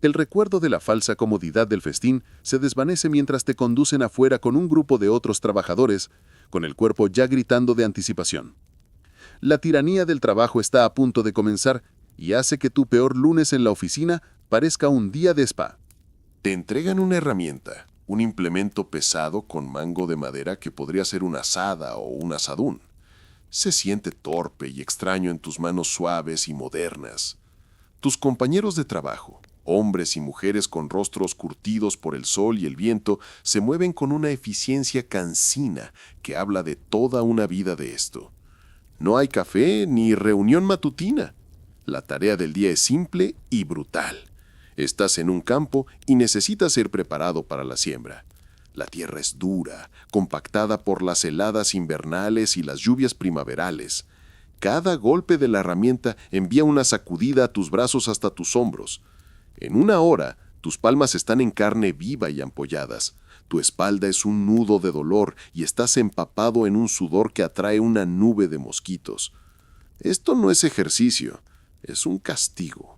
El recuerdo de la falsa comodidad del festín se desvanece mientras te conducen afuera con un grupo de otros trabajadores, con el cuerpo ya gritando de anticipación. La tiranía del trabajo está a punto de comenzar y hace que tu peor lunes en la oficina parezca un día de spa. Te entregan una herramienta, un implemento pesado con mango de madera que podría ser una azada o un asadún. Se siente torpe y extraño en tus manos suaves y modernas. Tus compañeros de trabajo, hombres y mujeres con rostros curtidos por el sol y el viento, se mueven con una eficiencia cansina que habla de toda una vida de esto. No hay café ni reunión matutina. La tarea del día es simple y brutal. Estás en un campo y necesitas ser preparado para la siembra. La tierra es dura, compactada por las heladas invernales y las lluvias primaverales. Cada golpe de la herramienta envía una sacudida a tus brazos hasta tus hombros. En una hora, tus palmas están en carne viva y ampolladas. Tu espalda es un nudo de dolor y estás empapado en un sudor que atrae una nube de mosquitos. Esto no es ejercicio, es un castigo.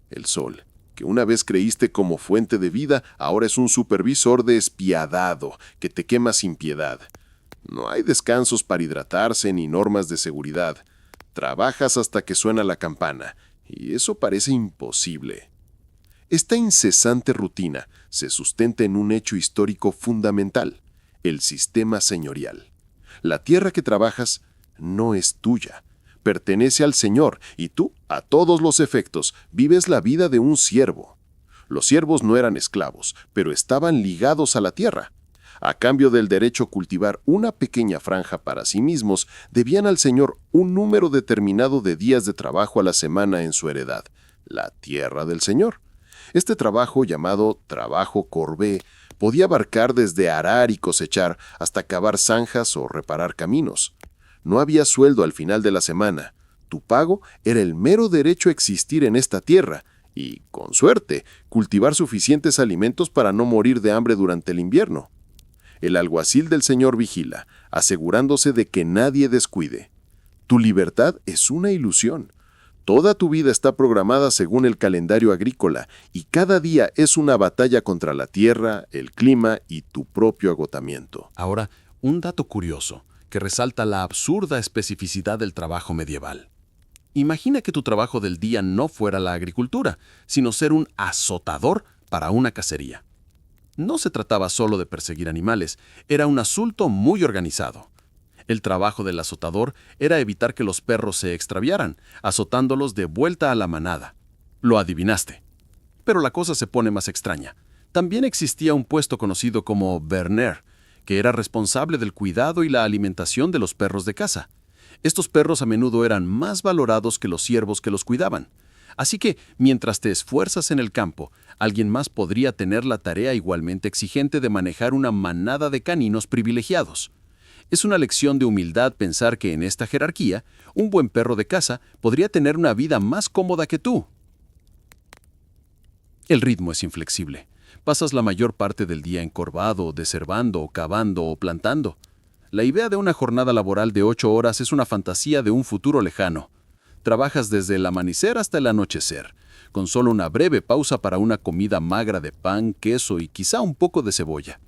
El sol, que una vez creíste como fuente de vida, ahora es un supervisor despiadado que te quema sin piedad. No hay descansos para hidratarse ni normas de seguridad. Trabajas hasta que suena la campana, y eso parece imposible. Esta incesante rutina se sustenta en un hecho histórico fundamental, el sistema señorial. La tierra que trabajas no es tuya, pertenece al Señor, y tú, a todos los efectos, vives la vida de un siervo. Los siervos no eran esclavos, pero estaban ligados a la tierra. A cambio del derecho a cultivar una pequeña franja para sí mismos, debían al Señor un número determinado de días de trabajo a la semana en su heredad, la tierra del Señor. Este trabajo, llamado trabajo corbé, podía abarcar desde arar y cosechar hasta cavar zanjas o reparar caminos. No había sueldo al final de la semana. Tu pago era el mero derecho a existir en esta tierra y, con suerte, cultivar suficientes alimentos para no morir de hambre durante el invierno. El alguacil del Señor vigila, asegurándose de que nadie descuide. Tu libertad es una ilusión. Toda tu vida está programada según el calendario agrícola y cada día es una batalla contra la tierra, el clima y tu propio agotamiento. Ahora, un dato curioso que resalta la absurda especificidad del trabajo medieval. Imagina que tu trabajo del día no fuera la agricultura, sino ser un azotador para una cacería. No se trataba solo de perseguir animales, era un asunto muy organizado. El trabajo del azotador era evitar que los perros se extraviaran, azotándolos de vuelta a la manada. Lo adivinaste. Pero la cosa se pone más extraña. También existía un puesto conocido como Berner, que era responsable del cuidado y la alimentación de los perros de caza. Estos perros a menudo eran más valorados que los siervos que los cuidaban. Así que, mientras te esfuerzas en el campo, alguien más podría tener la tarea igualmente exigente de manejar una manada de caninos privilegiados. Es una lección de humildad pensar que en esta jerarquía, un buen perro de caza podría tener una vida más cómoda que tú. El ritmo es inflexible. Pasas la mayor parte del día encorvado, deservando, cavando o plantando. La idea de una jornada laboral de 8 horas es una fantasía de un futuro lejano. Trabajas desde el amanecer hasta el anochecer, con solo una breve pausa para una comida magra de pan, queso y quizá un poco de cebolla.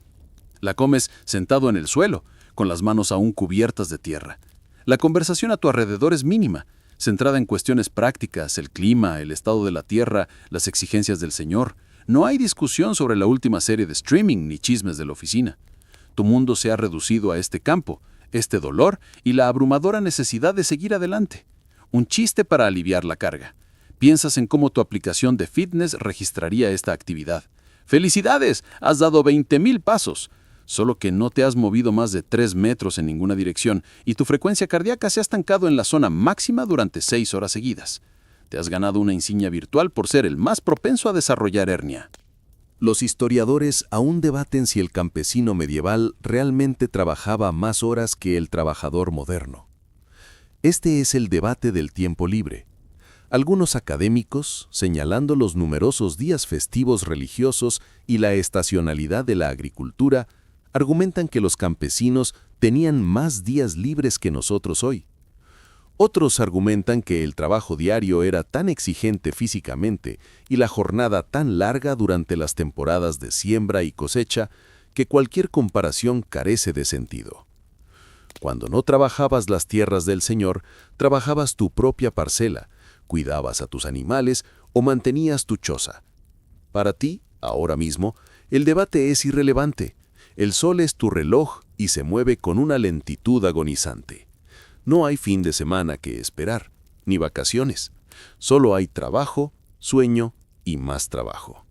La comes sentado en el suelo, con las manos aún cubiertas de tierra. La conversación a tu alrededor es mínima, centrada en cuestiones prácticas, el clima, el estado de la tierra, las exigencias del Señor. No hay discusión sobre la última serie de streaming ni chismes de la oficina. Tu mundo se ha reducido a este campo, este dolor y la abrumadora necesidad de seguir adelante. Un chiste para aliviar la carga. Piensas en cómo tu aplicación de fitness registraría esta actividad. ¡Felicidades! Has dado 20.000 pasos. Solo que no te has movido más de 3 metros en ninguna dirección y tu frecuencia cardíaca se ha estancado en la zona máxima durante 6 horas seguidas. Te has ganado una insignia virtual por ser el más propenso a desarrollar hernia. Los historiadores aún debaten si el campesino medieval realmente trabajaba más horas que el trabajador moderno. Este es el debate del tiempo libre. Algunos académicos, señalando los numerosos días festivos religiosos y la estacionalidad de la agricultura, argumentan que los campesinos tenían más días libres que nosotros hoy. Otros argumentan que el trabajo diario era tan exigente físicamente y la jornada tan larga durante las temporadas de siembra y cosecha que cualquier comparación carece de sentido. Cuando no trabajabas las tierras del Señor, trabajabas tu propia parcela, cuidabas a tus animales o mantenías tu choza. Para ti, ahora mismo, el debate es irrelevante. El sol es tu reloj y se mueve con una lentitud agonizante. No hay fin de semana que esperar, ni vacaciones. Solo hay trabajo, sueño y más trabajo.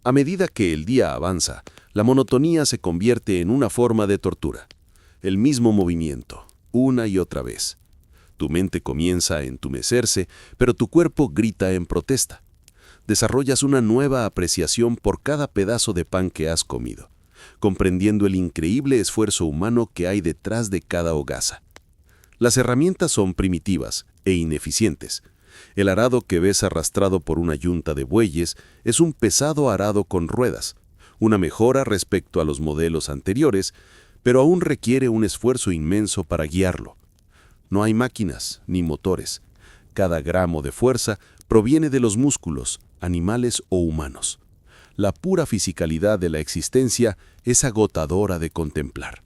A medida que el día avanza, la monotonía se convierte en una forma de tortura. El mismo movimiento, una y otra vez. Tu mente comienza a entumecerse, pero tu cuerpo grita en protesta. Desarrollas una nueva apreciación por cada pedazo de pan que has comido, comprendiendo el increíble esfuerzo humano que hay detrás de cada hogaza. Las herramientas son primitivas e ineficientes. El arado que ves arrastrado por una yunta de bueyes es un pesado arado con ruedas, una mejora respecto a los modelos anteriores, pero aún requiere un esfuerzo inmenso para guiarlo. No hay máquinas ni motores. Cada gramo de fuerza proviene de los músculos, animales o humanos. La pura fisicalidad de la existencia es agotadora de contemplar.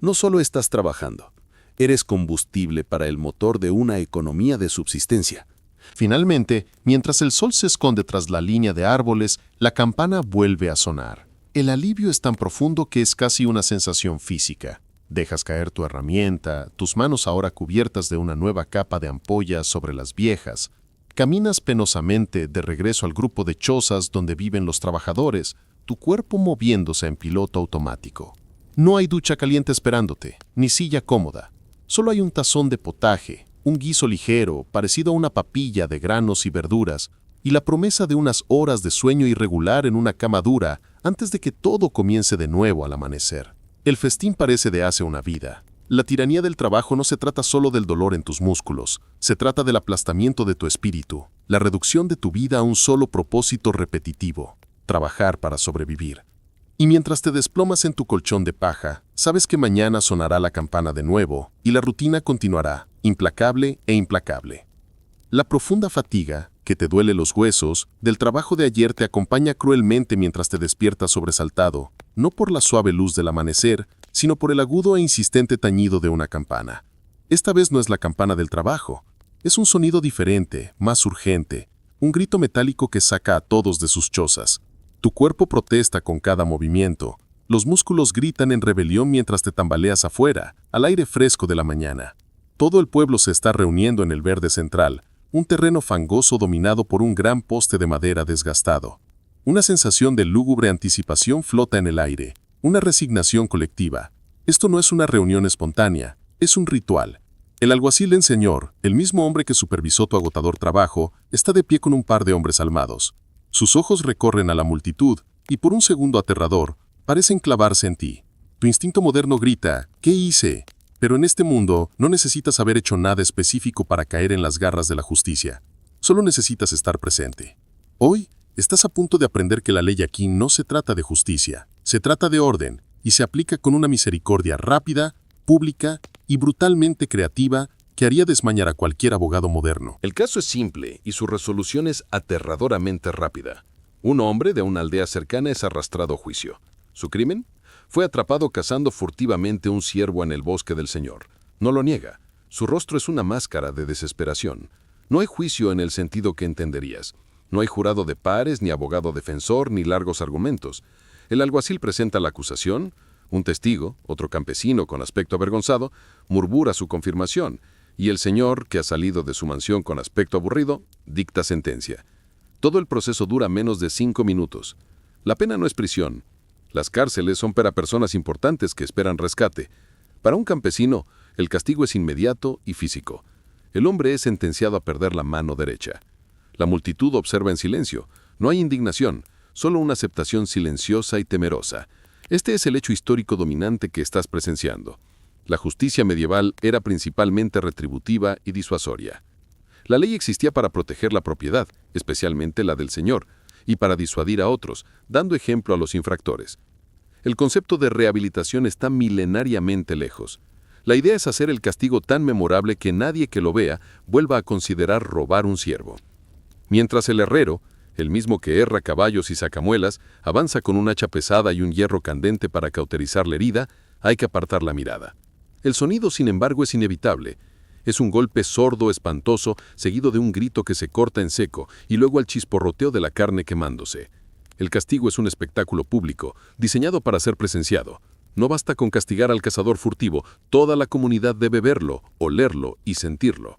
No solo estás trabajando, eres combustible para el motor de una economía de subsistencia. Finalmente, mientras el sol se esconde tras la línea de árboles, la campana vuelve a sonar. El alivio es tan profundo que es casi una sensación física. Dejas caer tu herramienta, tus manos ahora cubiertas de una nueva capa de ampollas sobre las viejas. Caminas penosamente de regreso al grupo de chozas donde viven los trabajadores, tu cuerpo moviéndose en piloto automático. No hay ducha caliente esperándote, ni silla cómoda. Solo hay un tazón de potaje, un guiso ligero, parecido a una papilla de granos y verduras, y la promesa de unas horas de sueño irregular en una cama dura antes de que todo comience de nuevo al amanecer. El festín parece de hace una vida. La tiranía del trabajo no se trata solo del dolor en tus músculos, se trata del aplastamiento de tu espíritu, la reducción de tu vida a un solo propósito repetitivo, trabajar para sobrevivir. Y mientras te desplomas en tu colchón de paja, sabes que mañana sonará la campana de nuevo y la rutina continuará, implacable e implacable. La profunda fatiga, que te duele los huesos, del trabajo de ayer te acompaña cruelmente mientras te despiertas sobresaltado, no por la suave luz del amanecer, sino por el agudo e insistente tañido de una campana. Esta vez no es la campana del trabajo, es un sonido diferente, más urgente, un grito metálico que saca a todos de sus chozas. Tu cuerpo protesta con cada movimiento, los músculos gritan en rebelión mientras te tambaleas afuera, al aire fresco de la mañana. Todo el pueblo se está reuniendo en el verde central, un terreno fangoso dominado por un gran poste de madera desgastado. Una sensación de lúgubre anticipación flota en el aire, una resignación colectiva. Esto no es una reunión espontánea, es un ritual. El alguacil en señor, el mismo hombre que supervisó tu agotador trabajo, está de pie con un par de hombres almados. Sus ojos recorren a la multitud y por un segundo aterrador, parecen clavarse en ti. Tu instinto moderno grita, ¿qué hice? Pero en este mundo no necesitas haber hecho nada específico para caer en las garras de la justicia. Solo necesitas estar presente. Hoy, estás a punto de aprender que la ley aquí no se trata de justicia, se trata de orden, y se aplica con una misericordia rápida, pública y brutalmente creativa que haría desmayar a cualquier abogado moderno. El caso es simple y su resolución es aterradoramente rápida. Un hombre de una aldea cercana es arrastrado a juicio. ¿Su crimen? Fue atrapado cazando furtivamente un ciervo en el bosque del Señor. No lo niega. Su rostro es una máscara de desesperación. No hay juicio en el sentido que entenderías. No hay jurado de pares, ni abogado defensor, ni largos argumentos. El alguacil presenta la acusación, un testigo, otro campesino con aspecto avergonzado, murmura su confirmación, y el señor, que ha salido de su mansión con aspecto aburrido, dicta sentencia. Todo el proceso dura menos de 5 minutos. La pena no es prisión. Las cárceles son para personas importantes que esperan rescate. Para un campesino, el castigo es inmediato y físico. El hombre es sentenciado a perder la mano derecha. La multitud observa en silencio. No hay indignación, solo una aceptación silenciosa y temerosa. Este es el hecho histórico dominante que estás presenciando. La justicia medieval era principalmente retributiva y disuasoria. La ley existía para proteger la propiedad, especialmente la del señor, y para disuadir a otros, dando ejemplo a los infractores. El concepto de rehabilitación está milenariamente lejos. La idea es hacer el castigo tan memorable que nadie que lo vea vuelva a considerar robar un ciervo. Mientras el herrero, el mismo que herra caballos y sacamuelas, avanza con un hacha pesada y un hierro candente para cauterizar la herida, hay que apartar la mirada. El sonido, sin embargo, es inevitable. Es un golpe sordo, espantoso, seguido de un grito que se corta en seco y luego al chisporroteo de la carne quemándose. El castigo es un espectáculo público, diseñado para ser presenciado. No basta con castigar al cazador furtivo, toda la comunidad debe verlo, olerlo y sentirlo.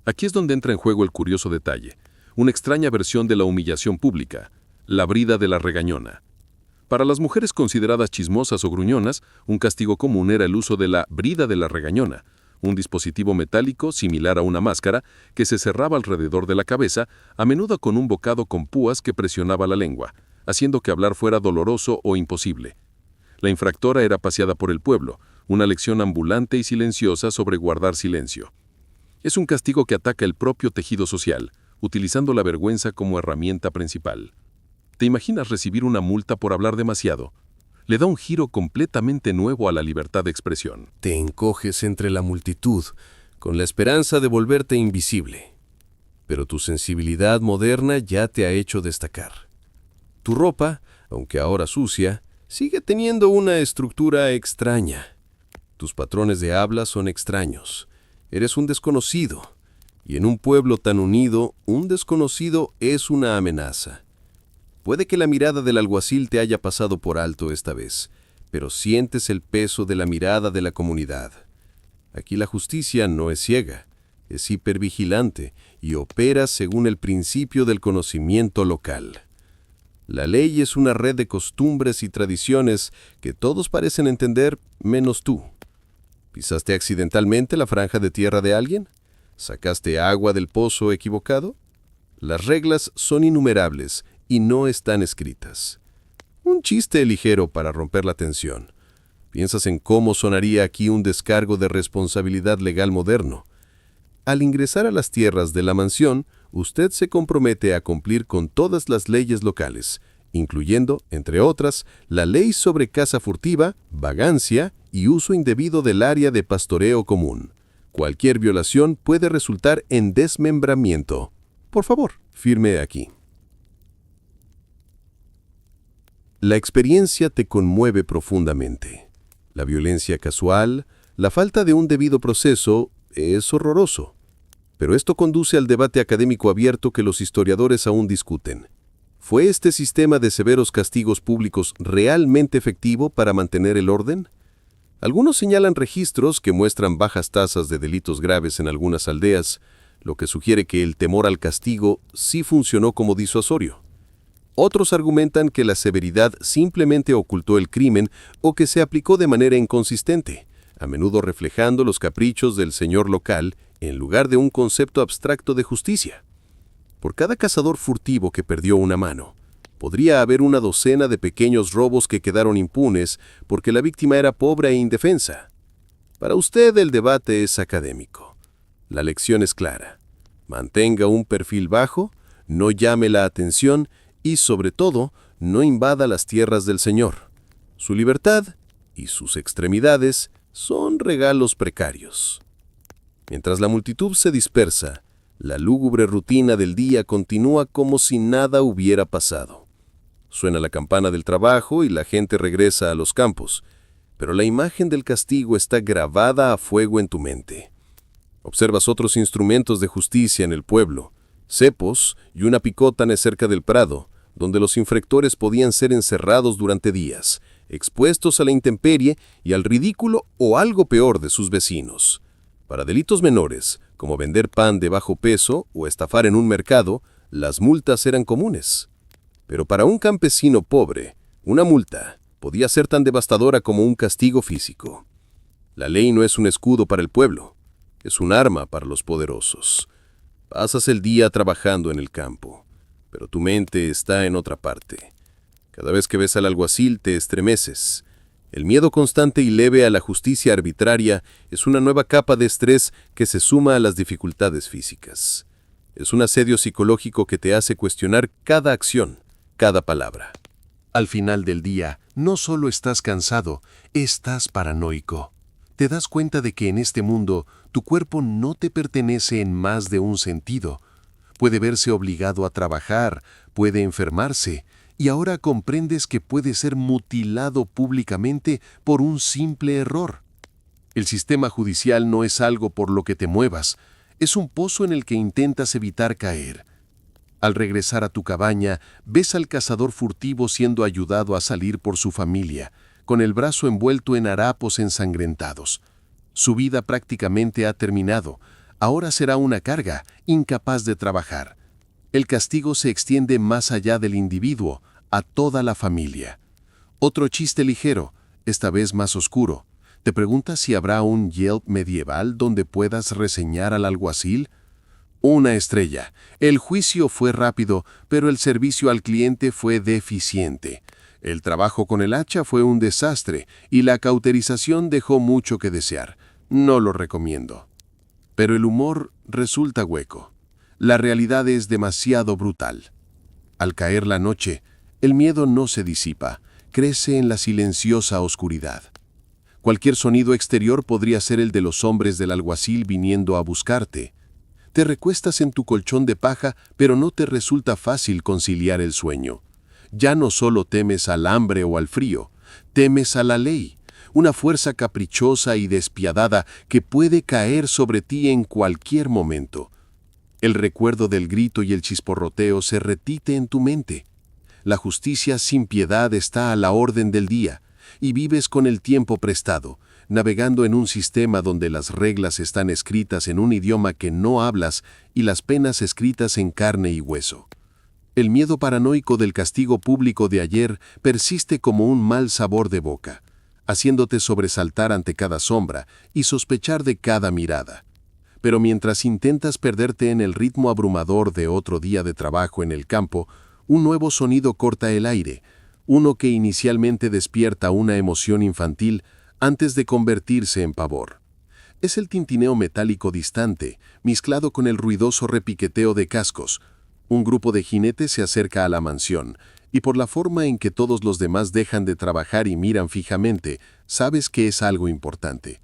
Aquí es donde entra en juego el curioso detalle, una extraña versión de la humillación pública, la brida de la regañona. Para las mujeres consideradas chismosas o gruñonas, un castigo común era el uso de la brida de la regañona, un dispositivo metálico similar a una máscara que se cerraba alrededor de la cabeza, a menudo con un bocado con púas que presionaba la lengua, haciendo que hablar fuera doloroso o imposible. La infractora era paseada por el pueblo, una lección ambulante y silenciosa sobre guardar silencio. Es un castigo que ataca el propio tejido social, utilizando la vergüenza como herramienta principal. ¿Te imaginas recibir una multa por hablar demasiado? Le da un giro completamente nuevo a la libertad de expresión. Te encoges entre la multitud, con la esperanza de volverte invisible. Pero tu sensibilidad moderna ya te ha hecho destacar. Tu ropa, aunque ahora sucia, sigue teniendo una estructura extraña. Tus patrones de habla son extraños. Eres un desconocido. Y en un pueblo tan unido, un desconocido es una amenaza. Puede que la mirada del alguacil te haya pasado por alto esta vez, pero sientes el peso de la mirada de la comunidad. Aquí la justicia no es ciega, es hipervigilante y opera según el principio del conocimiento local. La ley es una red de costumbres y tradiciones que todos parecen entender menos tú. ¿Pisaste accidentalmente la franja de tierra de alguien? ¿Sacaste agua del pozo equivocado? Las reglas son innumerables y no están escritas. Un chiste ligero para romper la tensión. Piensas en cómo sonaría aquí un descargo de responsabilidad legal moderno. Al ingresar a las tierras de la mansión, usted se compromete a cumplir con todas las leyes locales, incluyendo, entre otras, la ley sobre caza furtiva, vagancia y uso indebido del área de pastoreo común. Cualquier violación puede resultar en desmembramiento. Por favor, firme aquí. La experiencia te conmueve profundamente. La violencia casual, la falta de un debido proceso, es horroroso. Pero esto conduce al debate académico abierto que los historiadores aún discuten. ¿Fue este sistema de severos castigos públicos realmente efectivo para mantener el orden? Algunos señalan registros que muestran bajas tasas de delitos graves en algunas aldeas, lo que sugiere que el temor al castigo sí funcionó como disuasorio. Otros argumentan que la severidad simplemente ocultó el crimen o que se aplicó de manera inconsistente, a menudo reflejando los caprichos del señor local en lugar de un concepto abstracto de justicia. Por cada cazador furtivo que perdió una mano, podría haber una docena de pequeños robos que quedaron impunes porque la víctima era pobre e indefensa. Para usted el debate es académico. La lección es clara. Mantenga un perfil bajo, no llame la atención y, sobre todo, no invada las tierras del Señor. Su libertad y sus extremidades son regalos precarios. Mientras la multitud se dispersa, la lúgubre rutina del día continúa como si nada hubiera pasado. Suena la campana del trabajo y la gente regresa a los campos, pero la imagen del castigo está grabada a fuego en tu mente. Observas otros instrumentos de justicia en el pueblo, cepos y una picótane cerca del prado, donde los infractores podían ser encerrados durante días, expuestos a la intemperie y al ridículo o algo peor de sus vecinos. Para delitos menores, como vender pan de bajo peso o estafar en un mercado, las multas eran comunes. Pero para un campesino pobre, una multa podía ser tan devastadora como un castigo físico. La ley no es un escudo para el pueblo, es un arma para los poderosos. Pasas el día trabajando en el campo, pero tu mente está en otra parte. Cada vez que ves al alguacil te estremeces. El miedo constante y leve a la justicia arbitraria es una nueva capa de estrés que se suma a las dificultades físicas. Es un asedio psicológico que te hace cuestionar cada acción, cada palabra. Al final del día, no solo estás cansado, estás paranoico. Te das cuenta de que en este mundo tu cuerpo no te pertenece en más de un sentido. Puede verse obligado a trabajar, puede enfermarse, y ahora comprendes que puede ser mutilado públicamente por un simple error. El sistema judicial no es algo por lo que te muevas, es un pozo en el que intentas evitar caer. Al regresar a tu cabaña, ves al cazador furtivo siendo ayudado a salir por su familia, con el brazo envuelto en harapos ensangrentados. Su vida prácticamente ha terminado. Ahora será una carga, incapaz de trabajar. El castigo se extiende más allá del individuo, a toda la familia. Otro chiste ligero, esta vez más oscuro. ¿Te preguntas si habrá un Yelp medieval donde puedas reseñar al alguacil? Una estrella. El juicio fue rápido, pero el servicio al cliente fue deficiente. El trabajo con el hacha fue un desastre y la cauterización dejó mucho que desear. No lo recomiendo. Pero el humor resulta hueco. La realidad es demasiado brutal. Al caer la noche, el miedo no se disipa, crece en la silenciosa oscuridad. Cualquier sonido exterior podría ser el de los hombres del alguacil viniendo a buscarte. Te recuestas en tu colchón de paja, pero no te resulta fácil conciliar el sueño. Ya no solo temes al hambre o al frío, temes a la ley, una fuerza caprichosa y despiadada que puede caer sobre ti en cualquier momento. El recuerdo del grito y el chisporroteo se repite en tu mente. La justicia sin piedad está a la orden del día, y vives con el tiempo prestado, navegando en un sistema donde las reglas están escritas en un idioma que no hablas y las penas escritas en carne y hueso. El miedo paranoico del castigo público de ayer persiste como un mal sabor de boca, haciéndote sobresaltar ante cada sombra y sospechar de cada mirada. Pero mientras intentas perderte en el ritmo abrumador de otro día de trabajo en el campo, un nuevo sonido corta el aire, uno que inicialmente despierta una emoción infantil antes de convertirse en pavor. Es el tintineo metálico distante, mezclado con el ruidoso repiqueteo de cascos. Un grupo de jinetes se acerca a la mansión, y por la forma en que todos los demás dejan de trabajar y miran fijamente, sabes que es algo importante.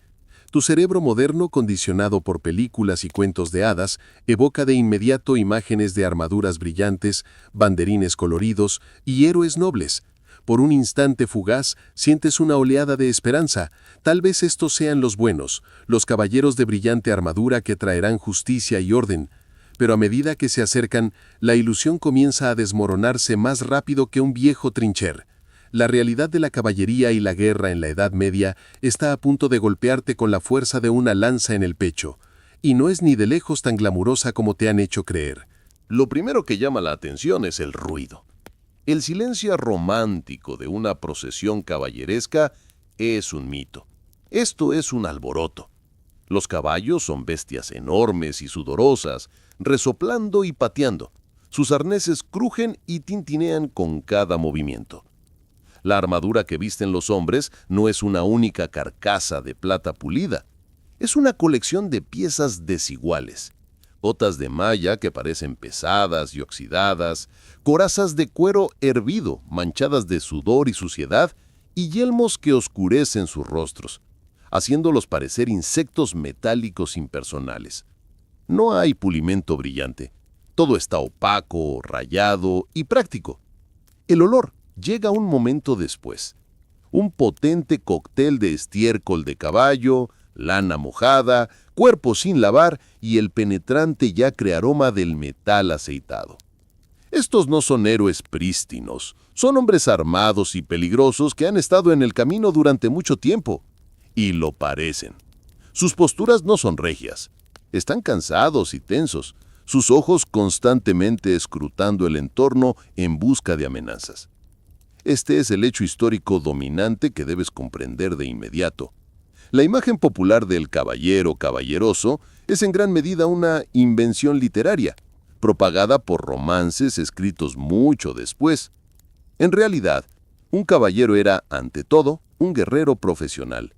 Tu cerebro moderno, condicionado por películas y cuentos de hadas, evoca de inmediato imágenes de armaduras brillantes, banderines coloridos y héroes nobles. Por un instante fugaz, sientes una oleada de esperanza. Tal vez estos sean los buenos, los caballeros de brillante armadura que traerán justicia y orden. Pero a medida que se acercan, la ilusión comienza a desmoronarse más rápido que un viejo trincher. La realidad de la caballería y la guerra en la Edad Media está a punto de golpearte con la fuerza de una lanza en el pecho, y no es ni de lejos tan glamurosa como te han hecho creer. Lo primero que llama la atención es el ruido. El silencio romántico de una procesión caballeresca es un mito. Esto es un alboroto. Los caballos son bestias enormes y sudorosas, resoplando y pateando. Sus arneses crujen y tintinean con cada movimiento. La armadura que visten los hombres no es una única carcasa de plata pulida. Es una colección de piezas desiguales. Botas de malla que parecen pesadas y oxidadas, corazas de cuero hervido manchadas de sudor y suciedad, y yelmos que oscurecen sus rostros, haciéndolos parecer insectos metálicos impersonales. No hay pulimento brillante. Todo está opaco, rayado y práctico. El olor llega un momento después. Un potente cóctel de estiércol de caballo, lana mojada, cuerpo sin lavar y el penetrante yacre aroma del metal aceitado. Estos no son héroes prístinos, son hombres armados y peligrosos que han estado en el camino durante mucho tiempo. Y lo parecen. Sus posturas no son regias. Están cansados y tensos, sus ojos constantemente escrutando el entorno en busca de amenazas. Este es el hecho histórico dominante que debes comprender de inmediato. La imagen popular del caballero caballeroso es en gran medida una invención literaria, propagada por romances escritos mucho después. En realidad, un caballero era, ante todo, un guerrero profesional,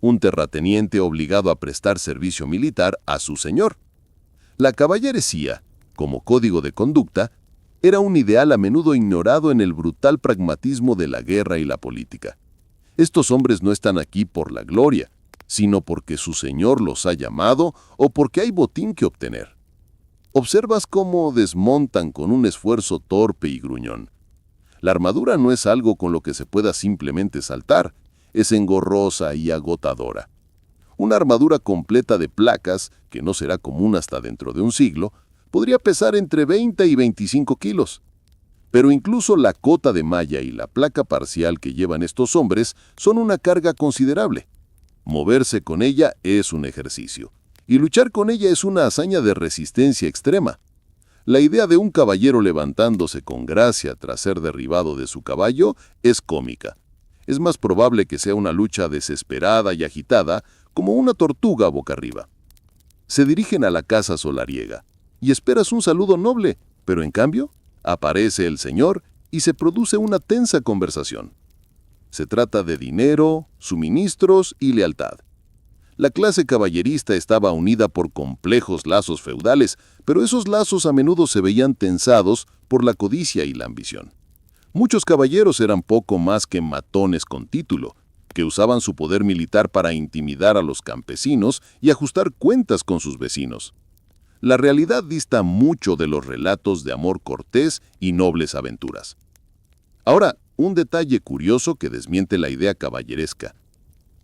un terrateniente obligado a prestar servicio militar a su señor. La caballeresía, como código de conducta, era un ideal a menudo ignorado en el brutal pragmatismo de la guerra y la política. Estos hombres no están aquí por la gloria, sino porque su señor los ha llamado o porque hay botín que obtener. Observas cómo desmontan con un esfuerzo torpe y gruñón. La armadura no es algo con lo que se pueda simplemente saltar, es engorrosa y agotadora. Una armadura completa de placas, que no será común hasta dentro de un siglo, podría pesar entre 20 y 25 kilos. Pero incluso la cota de malla y la placa parcial que llevan estos hombres son una carga considerable. Moverse con ella es un ejercicio, y luchar con ella es una hazaña de resistencia extrema. La idea de un caballero levantándose con gracia tras ser derribado de su caballo es cómica. Es más probable que sea una lucha desesperada y agitada, como una tortuga boca arriba. Se dirigen a la casa solariega, y esperas un saludo noble, pero en cambio, aparece el señor y se produce una tensa conversación. Se trata de dinero, suministros y lealtad. La clase caballerista estaba unida por complejos lazos feudales, pero esos lazos a menudo se veían tensados por la codicia y la ambición. Muchos caballeros eran poco más que matones con título, que usaban su poder militar para intimidar a los campesinos y ajustar cuentas con sus vecinos. La realidad dista mucho de los relatos de amor cortés y nobles aventuras. Ahora, un detalle curioso que desmiente la idea caballeresca.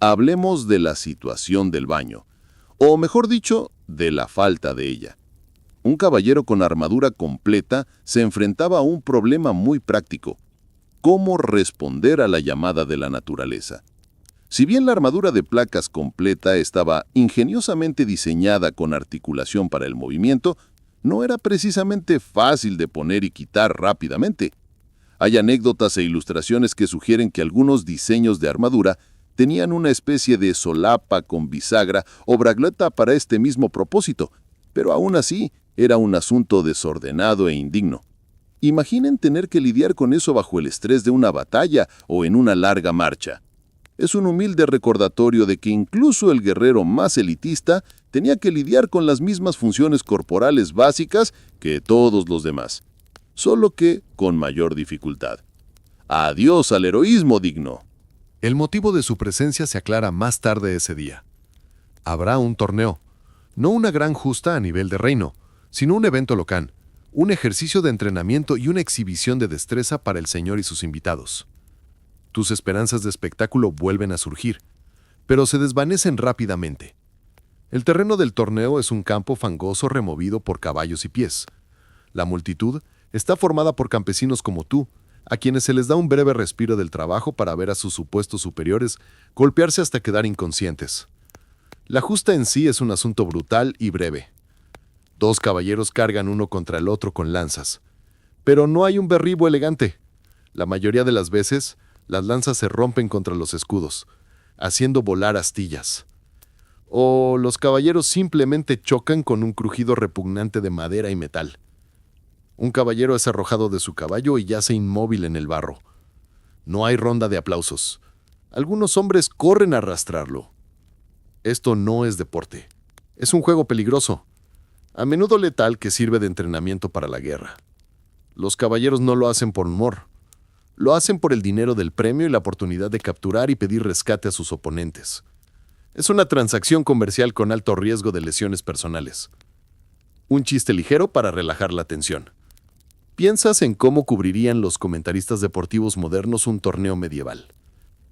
Hablemos de la situación del baño, o mejor dicho, de la falta de ella. Un caballero con armadura completa se enfrentaba a un problema muy práctico: ¿cómo responder a la llamada de la naturaleza? Si bien la armadura de placas completa estaba ingeniosamente diseñada con articulación para el movimiento, no era precisamente fácil de poner y quitar rápidamente. Hay anécdotas e ilustraciones que sugieren que algunos diseños de armadura tenían una especie de solapa con bisagra o bragueta para este mismo propósito, pero aún así era un asunto desordenado e indigno. Imaginen tener que lidiar con eso bajo el estrés de una batalla o en una larga marcha. Es un humilde recordatorio de que incluso el guerrero más elitista tenía que lidiar con las mismas funciones corporales básicas que todos los demás, solo que con mayor dificultad. Adiós al heroísmo digno. El motivo de su presencia se aclara más tarde ese día. Habrá un torneo, no una gran justa a nivel de reino, sino un evento local, un ejercicio de entrenamiento y una exhibición de destreza para el señor y sus invitados. Tus esperanzas de espectáculo vuelven a surgir, pero se desvanecen rápidamente. El terreno del torneo es un campo fangoso removido por caballos y pies. La multitud está formada por campesinos como tú, a quienes se les da un breve respiro del trabajo para ver a sus supuestos superiores golpearse hasta quedar inconscientes. La justa en sí es un asunto brutal y breve. Dos caballeros cargan uno contra el otro con lanzas, pero no hay un derribo elegante. La mayoría de las veces, las lanzas se rompen contra los escudos, haciendo volar astillas. O los caballeros simplemente chocan con un crujido repugnante de madera y metal. Un caballero es arrojado de su caballo y yace inmóvil en el barro. No hay ronda de aplausos. Algunos hombres corren a arrastrarlo. Esto no es deporte. Es un juego peligroso, a menudo letal, que sirve de entrenamiento para la guerra. Los caballeros no lo hacen por humor. Lo hacen por el dinero del premio y la oportunidad de capturar y pedir rescate a sus oponentes. Es una transacción comercial con alto riesgo de lesiones personales. Un chiste ligero para relajar la tensión. Piensas en cómo cubrirían los comentaristas deportivos modernos un torneo medieval.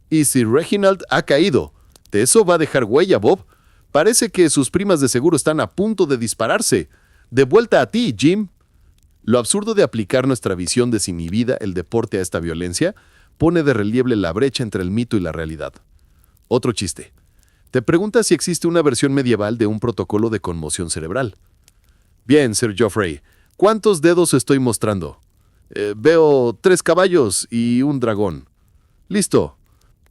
¿Y si Reginald ha caído? ¿De eso va a dejar huella, Bob? Parece que sus primas de seguro están a punto de dispararse. De vuelta a ti, Jim. Lo absurdo de aplicar nuestra visión desinhibida, el deporte, a esta violencia, pone de relieve la brecha entre el mito y la realidad. Otro chiste. Te preguntas si existe una versión medieval de un protocolo de conmoción cerebral. Bien, Sir Geoffrey, ¿cuántos dedos estoy mostrando? Veo 3 caballos y un dragón. Listo.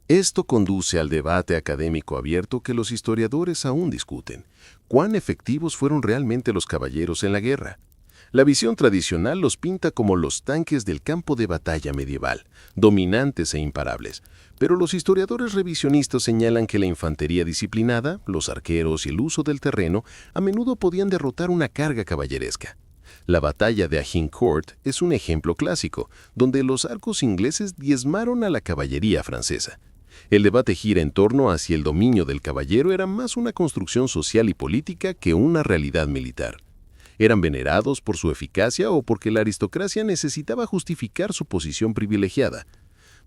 Esto conduce al debate académico abierto que los historiadores aún discuten. ¿Cuán efectivos fueron realmente los caballeros en la guerra? La visión tradicional los pinta como los tanques del campo de batalla medieval, dominantes e imparables. Pero los historiadores revisionistas señalan que la infantería disciplinada, los arqueros y el uso del terreno a menudo podían derrotar una carga caballeresca. La batalla de Agincourt es un ejemplo clásico, donde los arcos ingleses diezmaron a la caballería francesa. El debate gira en torno a si el dominio del caballero era más una construcción social y política que una realidad militar. ¿Eran venerados por su eficacia o porque la aristocracia necesitaba justificar su posición privilegiada?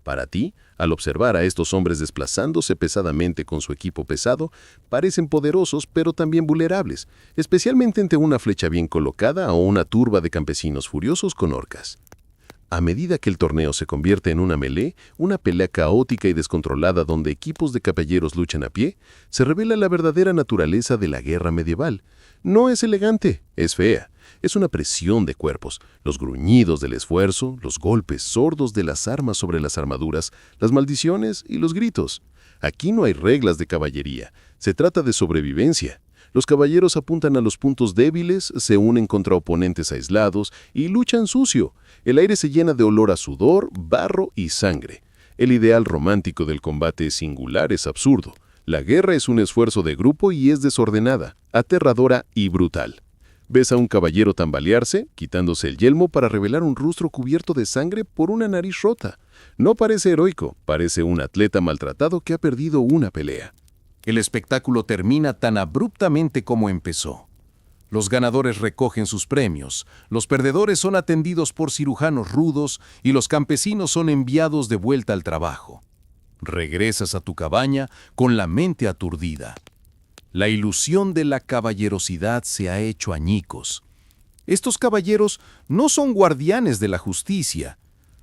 Para ti, al observar a estos hombres desplazándose pesadamente con su equipo pesado, parecen poderosos pero también vulnerables, especialmente ante una flecha bien colocada o una turba de campesinos furiosos con horcas. A medida que el torneo se convierte en una melee, una pelea caótica y descontrolada donde equipos de caballeros luchan a pie, se revela la verdadera naturaleza de la guerra medieval. No es elegante, es fea. Es una presión de cuerpos, los gruñidos del esfuerzo, los golpes sordos de las armas sobre las armaduras, las maldiciones y los gritos. Aquí no hay reglas de caballería, se trata de sobrevivencia. Los caballeros apuntan a los puntos débiles, se unen contra oponentes aislados y luchan sucio. El aire se llena de olor a sudor, barro y sangre. El ideal romántico del combate singular es absurdo. La guerra es un esfuerzo de grupo y es desordenada, aterradora y brutal. Ves a un caballero tambalearse, quitándose el yelmo para revelar un rostro cubierto de sangre por una nariz rota. No parece heroico, parece un atleta maltratado que ha perdido una pelea. El espectáculo termina tan abruptamente como empezó. Los ganadores recogen sus premios, los perdedores son atendidos por cirujanos rudos y los campesinos son enviados de vuelta al trabajo. Regresas a tu cabaña con la mente aturdida. La ilusión de la caballerosidad se ha hecho añicos. Estos caballeros no son guardianes de la justicia,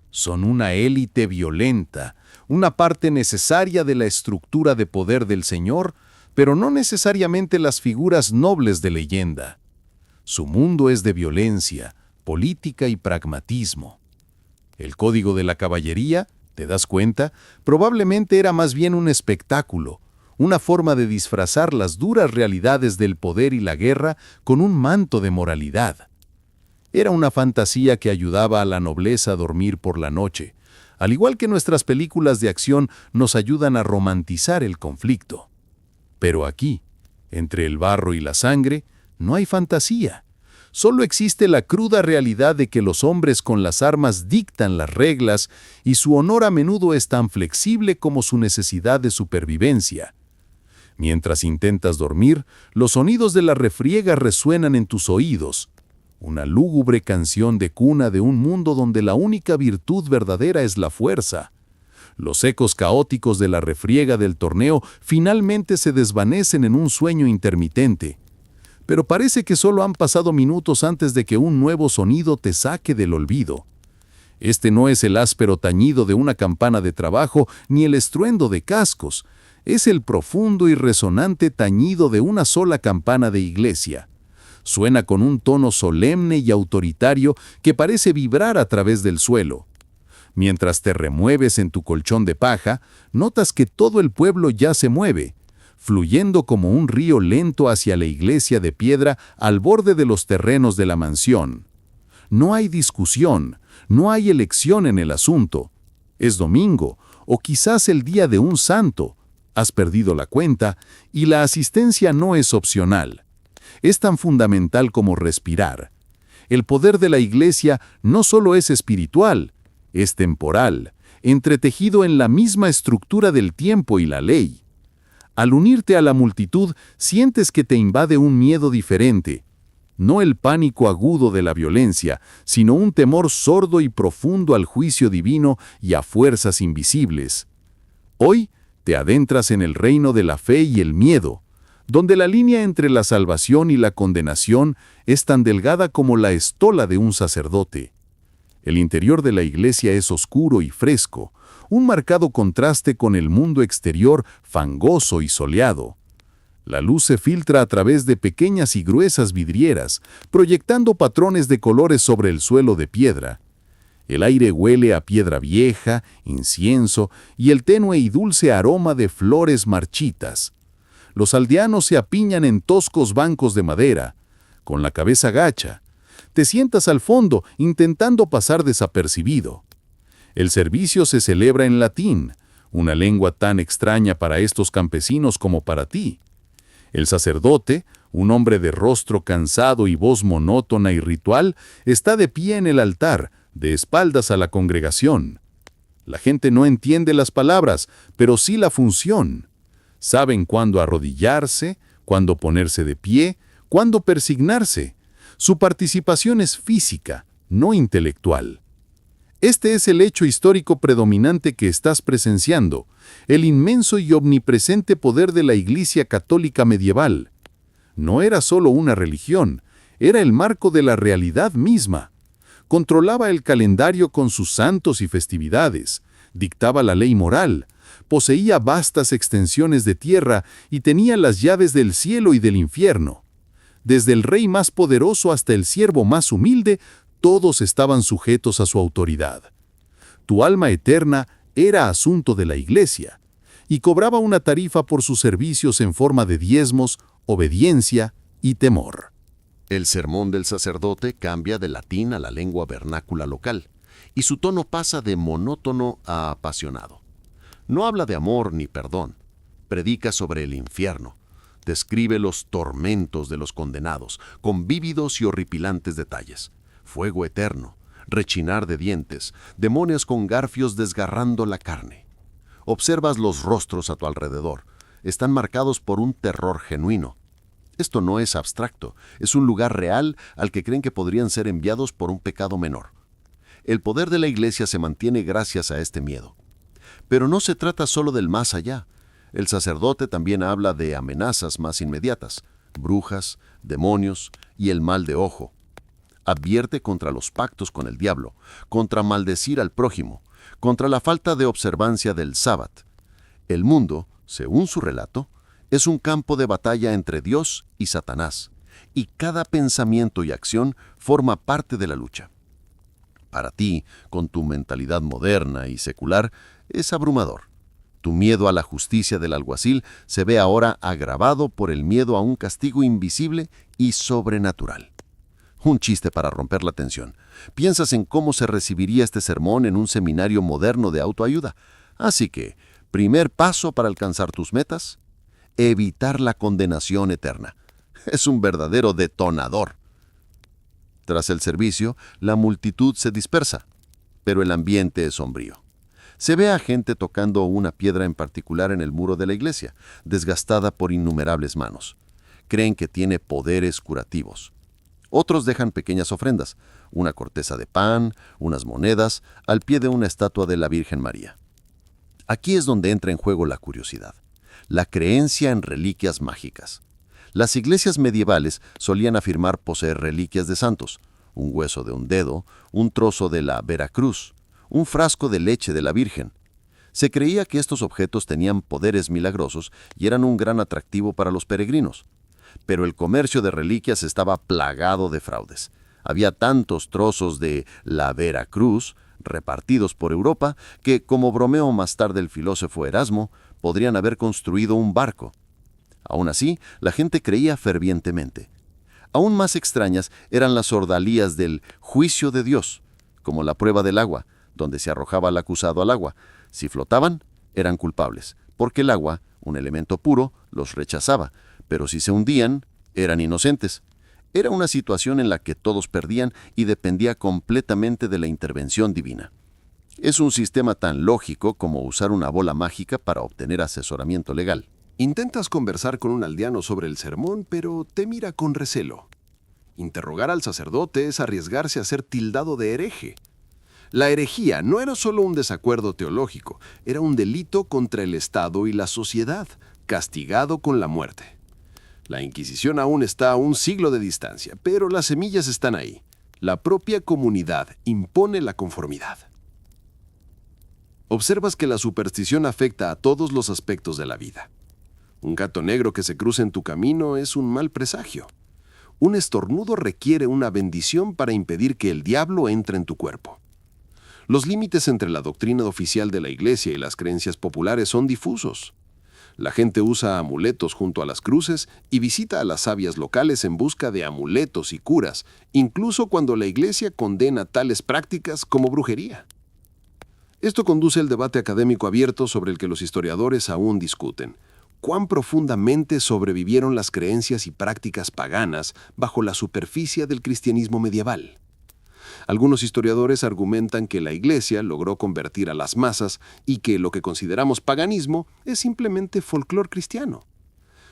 son una élite violenta, una parte necesaria de la estructura de poder del Señor, pero no necesariamente las figuras nobles de leyenda. Su mundo es de violencia, política y pragmatismo. El código de la caballería, ¿te das cuenta? Probablemente era más bien un espectáculo, una forma de disfrazar las duras realidades del poder y la guerra con un manto de moralidad. Era una fantasía que ayudaba a la nobleza a dormir por la noche, al igual que nuestras películas de acción nos ayudan a romantizar el conflicto. Pero aquí, entre el barro y la sangre, no hay fantasía. Solo existe la cruda realidad de que los hombres con las armas dictan las reglas y su honor a menudo es tan flexible como su necesidad de supervivencia. Mientras intentas dormir, los sonidos de la refriega resuenan en tus oídos. Una lúgubre canción de cuna de un mundo donde la única virtud verdadera es la fuerza. Los ecos caóticos de la refriega del torneo finalmente se desvanecen en un sueño intermitente. Pero parece que solo han pasado minutos antes de que un nuevo sonido te saque del olvido. Este no es el áspero tañido de una campana de trabajo ni el estruendo de cascos. Es el profundo y resonante tañido de una sola campana de iglesia. Suena con un tono solemne y autoritario que parece vibrar a través del suelo. Mientras te remueves en tu colchón de paja, notas que todo el pueblo ya se mueve, fluyendo como un río lento hacia la iglesia de piedra al borde de los terrenos de la mansión. No hay discusión, no hay elección en el asunto. Es domingo, o quizás el día de un santo. Has perdido la cuenta y la asistencia no es opcional. Es tan fundamental como respirar. El poder de la iglesia no solo es espiritual, es temporal, entretejido en la misma estructura del tiempo y la ley. Al unirte a la multitud, sientes que te invade un miedo diferente, no el pánico agudo de la violencia, sino un temor sordo y profundo al juicio divino y a fuerzas invisibles. Hoy te adentras en el reino de la fe y el miedo, donde la línea entre la salvación y la condenación es tan delgada como la estola de un sacerdote. El interior de la iglesia es oscuro y fresco, un marcado contraste con el mundo exterior fangoso y soleado. La luz se filtra a través de pequeñas y gruesas vidrieras, proyectando patrones de colores sobre el suelo de piedra. El aire huele a piedra vieja, incienso y el tenue y dulce aroma de flores marchitas. Los aldeanos se apiñan en toscos bancos de madera, con la cabeza gacha. Te sientas al fondo, intentando pasar desapercibido. El servicio se celebra en latín, una lengua tan extraña para estos campesinos como para ti. El sacerdote, un hombre de rostro cansado y voz monótona y ritual, está de pie en el altar, de espaldas a la congregación. La gente no entiende las palabras, pero sí la función. Saben cuándo arrodillarse, cuándo ponerse de pie, cuándo persignarse. Su participación es física, no intelectual. Este es el hecho histórico predominante que estás presenciando, el inmenso y omnipresente poder de la Iglesia Católica medieval. No era solo una religión, era el marco de la realidad misma. Controlaba el calendario con sus santos y festividades, dictaba la ley moral, poseía vastas extensiones de tierra y tenía las llaves del cielo y del infierno. Desde el rey más poderoso hasta el siervo más humilde, todos estaban sujetos a su autoridad. Tu alma eterna era asunto de la Iglesia, y cobraba una tarifa por sus servicios en forma de diezmos, obediencia y temor. El sermón del sacerdote cambia del latín a la lengua vernácula local, y su tono pasa de monótono a apasionado. No habla de amor ni perdón, predica sobre el infierno, describe los tormentos de los condenados, con vívidos y horripilantes detalles. Fuego eterno, rechinar de dientes, demonios con garfios desgarrando la carne. Observas los rostros a tu alrededor, están marcados por un terror genuino. Esto no es abstracto, es un lugar real al que creen que podrían ser enviados por un pecado menor. El poder de la Iglesia se mantiene gracias a este miedo. Pero no se trata solo del más allá. El sacerdote también habla de amenazas más inmediatas, brujas, demonios y el mal de ojo. Advierte contra los pactos con el diablo, contra maldecir al prójimo, contra la falta de observancia del sábado. El mundo, según su relato, es un campo de batalla entre Dios y Satanás, y cada pensamiento y acción forma parte de la lucha. Para ti, con tu mentalidad moderna y secular, es abrumador. Tu miedo a la justicia del alguacil se ve ahora agravado por el miedo a un castigo invisible y sobrenatural. Un chiste para romper la tensión. Piensas en cómo se recibiría este sermón en un seminario moderno de autoayuda. Así que, primer paso para alcanzar tus metas, evitar la condenación eterna. Es un verdadero detonador. Tras el servicio, la multitud se dispersa, pero el ambiente es sombrío. Se ve a gente tocando una piedra en particular en el muro de la iglesia, desgastada por innumerables manos. Creen que tiene poderes curativos. Otros dejan pequeñas ofrendas, una corteza de pan, unas monedas, al pie de una estatua de la Virgen María. Aquí es donde entra en juego la curiosidad, la creencia en reliquias mágicas. Las iglesias medievales solían afirmar poseer reliquias de santos, un hueso de un dedo, un trozo de la Veracruz, un frasco de leche de la Virgen. Se creía que estos objetos tenían poderes milagrosos y eran un gran atractivo para los peregrinos. Pero el comercio de reliquias estaba plagado de fraudes. Había tantos trozos de la Veracruz repartidos por Europa que, como bromeó más tarde el filósofo Erasmo, podrían haber construido un barco. Aún así, la gente creía fervientemente. Aún más extrañas eran las ordalías del juicio de Dios, como la prueba del agua, donde se arrojaba al acusado al agua. Si flotaban, eran culpables, porque el agua, un elemento puro, los rechazaba, pero si se hundían, eran inocentes. Era una situación en la que todos perdían y dependía completamente de la intervención divina. Es un sistema tan lógico como usar una bola mágica para obtener asesoramiento legal. Intentas conversar con un aldeano sobre el sermón, pero te mira con recelo. Interrogar al sacerdote es arriesgarse a ser tildado de hereje. La herejía no era solo un desacuerdo teológico, era un delito contra el Estado y la sociedad, castigado con la muerte. La Inquisición aún está a un siglo de distancia, pero las semillas están ahí. La propia comunidad impone la conformidad. Observas que la superstición afecta a todos los aspectos de la vida. Un gato negro que se cruza en tu camino es un mal presagio. Un estornudo requiere una bendición para impedir que el diablo entre en tu cuerpo. Los límites entre la doctrina oficial de la Iglesia y las creencias populares son difusos. La gente usa amuletos junto a las cruces y visita a las sabias locales en busca de amuletos y curas, incluso cuando la Iglesia condena tales prácticas como brujería. Esto conduce al debate académico abierto sobre el que los historiadores aún discuten. ¿Cuán profundamente sobrevivieron las creencias y prácticas paganas bajo la superficie del cristianismo medieval? Algunos historiadores argumentan que la Iglesia logró convertir a las masas y que lo que consideramos paganismo es simplemente folclore cristiano.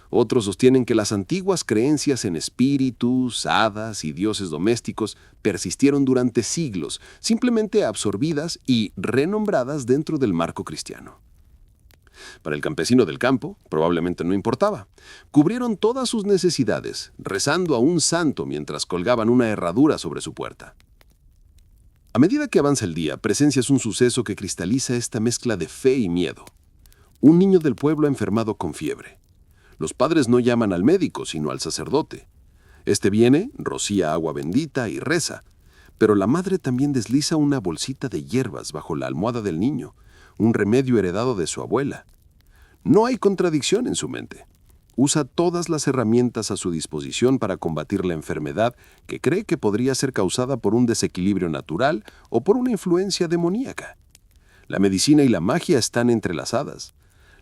Otros sostienen que las antiguas creencias en espíritus, hadas y dioses domésticos persistieron durante siglos, simplemente absorbidas y renombradas dentro del marco cristiano. Para el campesino del campo, probablemente no importaba. Cubrieron todas sus necesidades, rezando a un santo mientras colgaban una herradura sobre su puerta. A medida que avanza el día, presencias un suceso que cristaliza esta mezcla de fe y miedo. Un niño del pueblo ha enfermado con fiebre. Los padres no llaman al médico, sino al sacerdote. Este viene, rocía agua bendita y reza, pero la madre también desliza una bolsita de hierbas bajo la almohada del niño, un remedio heredado de su abuela. No hay contradicción en su mente. Usa todas las herramientas a su disposición para combatir la enfermedad que cree que podría ser causada por un desequilibrio natural o por una influencia demoníaca. La medicina y la magia están entrelazadas.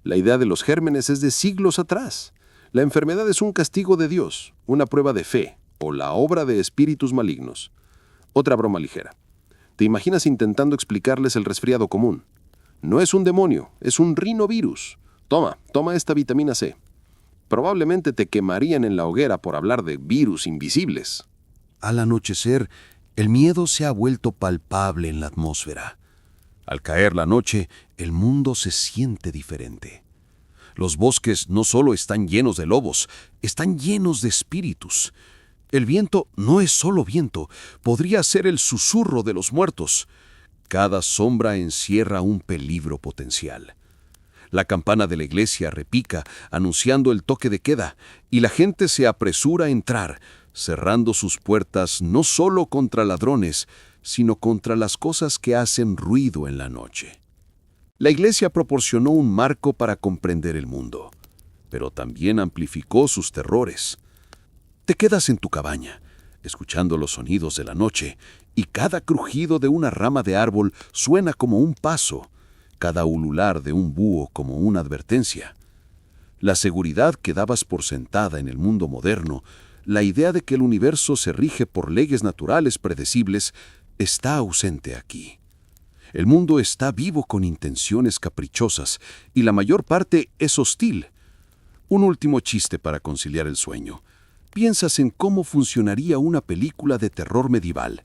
La idea de los gérmenes es de siglos atrás. La enfermedad es un castigo de Dios, una prueba de fe o la obra de espíritus malignos. Otra broma ligera. ¿Te imaginas intentando explicarles el resfriado común? No es un demonio, es un rinovirus. Toma esta vitamina C. Probablemente te quemarían en la hoguera por hablar de virus invisibles. Al anochecer, el miedo se ha vuelto palpable en la atmósfera. Al caer la noche, el mundo se siente diferente. Los bosques no solo están llenos de lobos, están llenos de espíritus. El viento no es solo viento, podría ser el susurro de los muertos. Cada sombra encierra un peligro potencial. La campana de la iglesia repica, anunciando el toque de queda, y la gente se apresura a entrar, cerrando sus puertas no solo contra ladrones, sino contra las cosas que hacen ruido en la noche. La iglesia proporcionó un marco para comprender el mundo, pero también amplificó sus terrores. Te quedas en tu cabaña, escuchando los sonidos de la noche, y cada crujido de una rama de árbol suena como un paso, cada ulular de un búho como una advertencia. La seguridad que dabas por sentada en el mundo moderno, la idea de que el universo se rige por leyes naturales predecibles, está ausente aquí. El mundo está vivo con intenciones caprichosas y la mayor parte es hostil. Un último chiste para conciliar el sueño. Piensas en cómo funcionaría una película de terror medieval.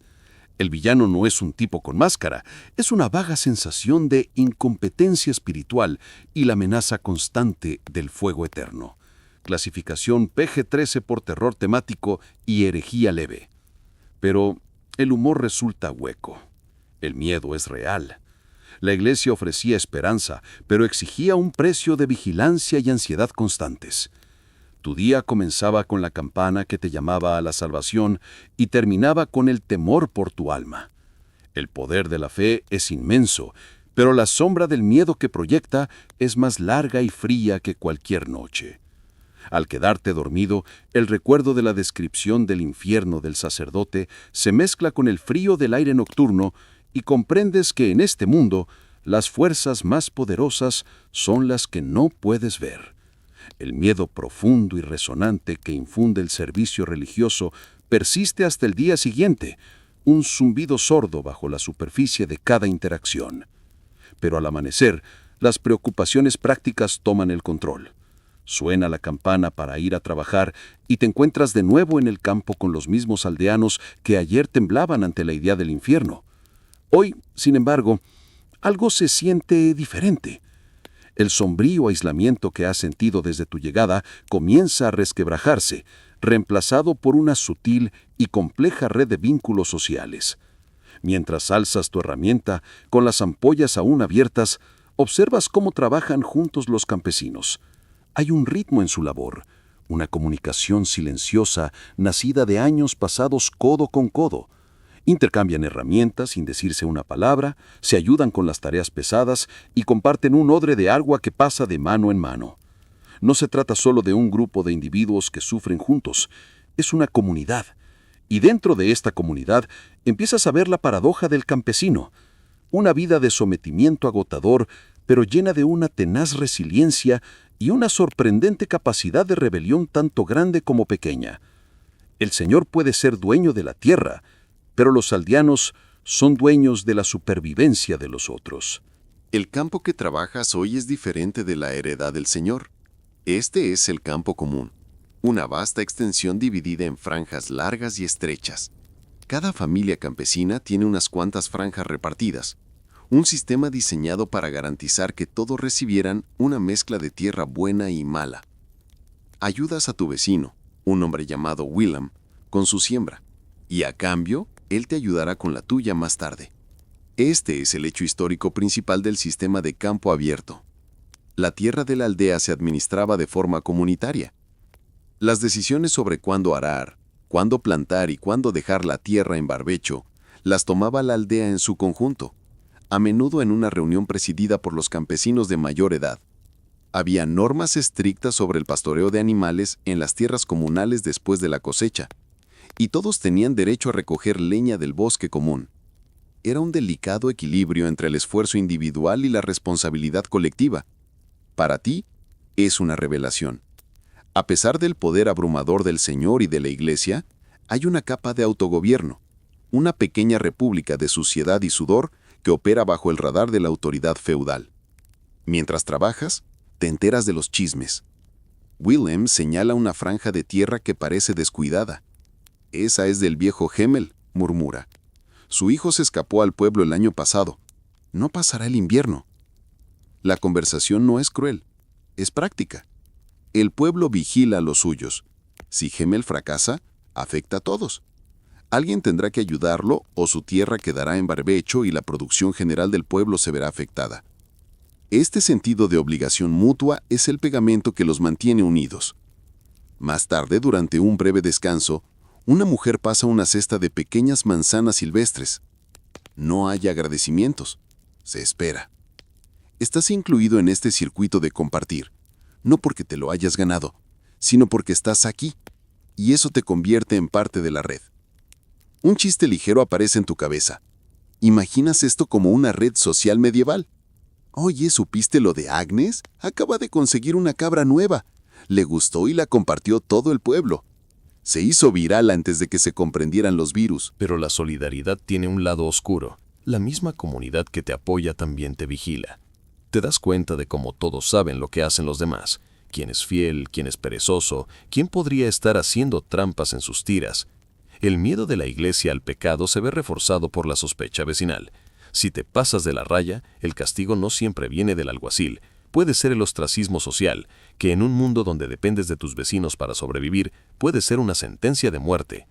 El villano no es un tipo con máscara, es una vaga sensación de incompetencia espiritual y la amenaza constante del fuego eterno. Clasificación PG-13 por terror temático y herejía leve. Pero el humor resulta hueco. El miedo es real. La iglesia ofrecía esperanza, pero exigía un precio de vigilancia y ansiedad constantes. Tu día comenzaba con la campana que te llamaba a la salvación y terminaba con el temor por tu alma. El poder de la fe es inmenso, pero la sombra del miedo que proyecta es más larga y fría que cualquier noche. Al quedarte dormido, el recuerdo de la descripción del infierno del sacerdote se mezcla con el frío del aire nocturno y comprendes que en este mundo las fuerzas más poderosas son las que no puedes ver. El miedo profundo y resonante que infunde el servicio religioso persiste hasta el día siguiente, un zumbido sordo bajo la superficie de cada interacción. Pero al amanecer, las preocupaciones prácticas toman el control. Suena la campana para ir a trabajar y te encuentras de nuevo en el campo con los mismos aldeanos que ayer temblaban ante la idea del infierno. Hoy, sin embargo, algo se siente diferente. El sombrío aislamiento que has sentido desde tu llegada comienza a resquebrajarse, reemplazado por una sutil y compleja red de vínculos sociales. Mientras alzas tu herramienta, con las ampollas aún abiertas, observas cómo trabajan juntos los campesinos. Hay un ritmo en su labor, una comunicación silenciosa nacida de años pasados codo con codo. Intercambian herramientas sin decirse una palabra, se ayudan con las tareas pesadas y comparten un odre de agua que pasa de mano en mano. No se trata solo de un grupo de individuos que sufren juntos, es una comunidad. Y dentro de esta comunidad empiezas a ver la paradoja del campesino, una vida de sometimiento agotador, pero llena de una tenaz resiliencia y una sorprendente capacidad de rebelión tanto grande como pequeña. El Señor puede ser dueño de la tierra, pero los aldeanos son dueños de la supervivencia de los otros. El campo que trabajas hoy es diferente de la heredad del Señor. Este es el campo común, una vasta extensión dividida en franjas largas y estrechas. Cada familia campesina tiene unas cuantas franjas repartidas, un sistema diseñado para garantizar que todos recibieran una mezcla de tierra buena y mala. Ayudas a tu vecino, un hombre llamado Willem, con su siembra, y a cambio, él te ayudará con la tuya más tarde. Este es el hecho histórico principal del sistema de campo abierto. La tierra de la aldea se administraba de forma comunitaria. Las decisiones sobre cuándo arar, cuándo plantar y cuándo dejar la tierra en barbecho, las tomaba la aldea en su conjunto, a menudo en una reunión presidida por los campesinos de mayor edad. Había normas estrictas sobre el pastoreo de animales en las tierras comunales después de la cosecha, y todos tenían derecho a recoger leña del bosque común. Era un delicado equilibrio entre el esfuerzo individual y la responsabilidad colectiva. Para ti, es una revelación. A pesar del poder abrumador del Señor y de la Iglesia, hay una capa de autogobierno, una pequeña república de suciedad y sudor que opera bajo el radar de la autoridad feudal. Mientras trabajas, te enteras de los chismes. Willem señala una franja de tierra que parece descuidada. Esa es del viejo Hemmel, murmura. Su hijo se escapó al pueblo el año pasado. No pasará el invierno. La conversación no es cruel, es práctica. El pueblo vigila a los suyos. Si Hemmel fracasa, afecta a todos. Alguien tendrá que ayudarlo o su tierra quedará en barbecho y la producción general del pueblo se verá afectada. Este sentido de obligación mutua es el pegamento que los mantiene unidos. Más tarde, durante un breve descanso, una mujer pasa una cesta de pequeñas manzanas silvestres. No hay agradecimientos. Se espera. Estás incluido en este circuito de compartir, no porque te lo hayas ganado, sino porque estás aquí, y eso te convierte en parte de la red. Un chiste ligero aparece en tu cabeza. Imaginas esto como una red social medieval. Oye, ¿supiste lo de Agnes? Acaba de conseguir una cabra nueva. Le gustó y la compartió todo el pueblo. Se hizo viral antes de que se comprendieran los virus. Pero la solidaridad tiene un lado oscuro. La misma comunidad que te apoya también te vigila. Te das cuenta de cómo todos saben lo que hacen los demás. Quién es fiel, quién es perezoso, quién podría estar haciendo trampas en sus tiras. El miedo de la iglesia al pecado se ve reforzado por la sospecha vecinal. Si te pasas de la raya, el castigo no siempre viene del alguacil. Puede ser el ostracismo social, que en un mundo donde dependes de tus vecinos para sobrevivir, puede ser una sentencia de muerte.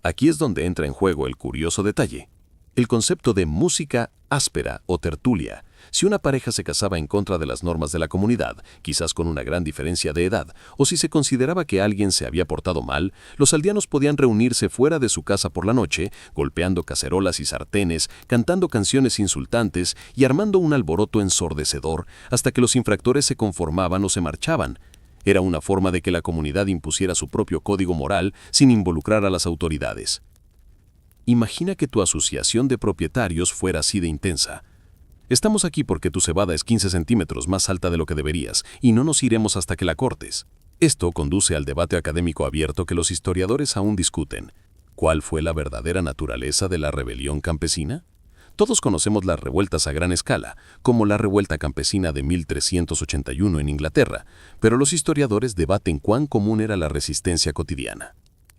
Aquí es donde entra en juego el curioso detalle. El concepto de música áspera o tertulia. Si una pareja se casaba en contra de las normas de la comunidad, quizás con una gran diferencia de edad, o si se consideraba que alguien se había portado mal, los aldeanos podían reunirse fuera de su casa por la noche, golpeando cacerolas y sartenes, cantando canciones insultantes y armando un alboroto ensordecedor hasta que los infractores se conformaban o se marchaban. Era una forma de que la comunidad impusiera su propio código moral sin involucrar a las autoridades. Imagina que tu asociación de propietarios fuera así de intensa. Estamos aquí porque tu cebada es 15 centímetros más alta de lo que deberías y no nos iremos hasta que la cortes. Esto conduce al debate académico abierto que los historiadores aún discuten. ¿Cuál fue la verdadera naturaleza de la rebelión campesina? Todos conocemos las revueltas a gran escala, como la revuelta campesina de 1381 en Inglaterra, pero los historiadores debaten cuán común era la resistencia cotidiana.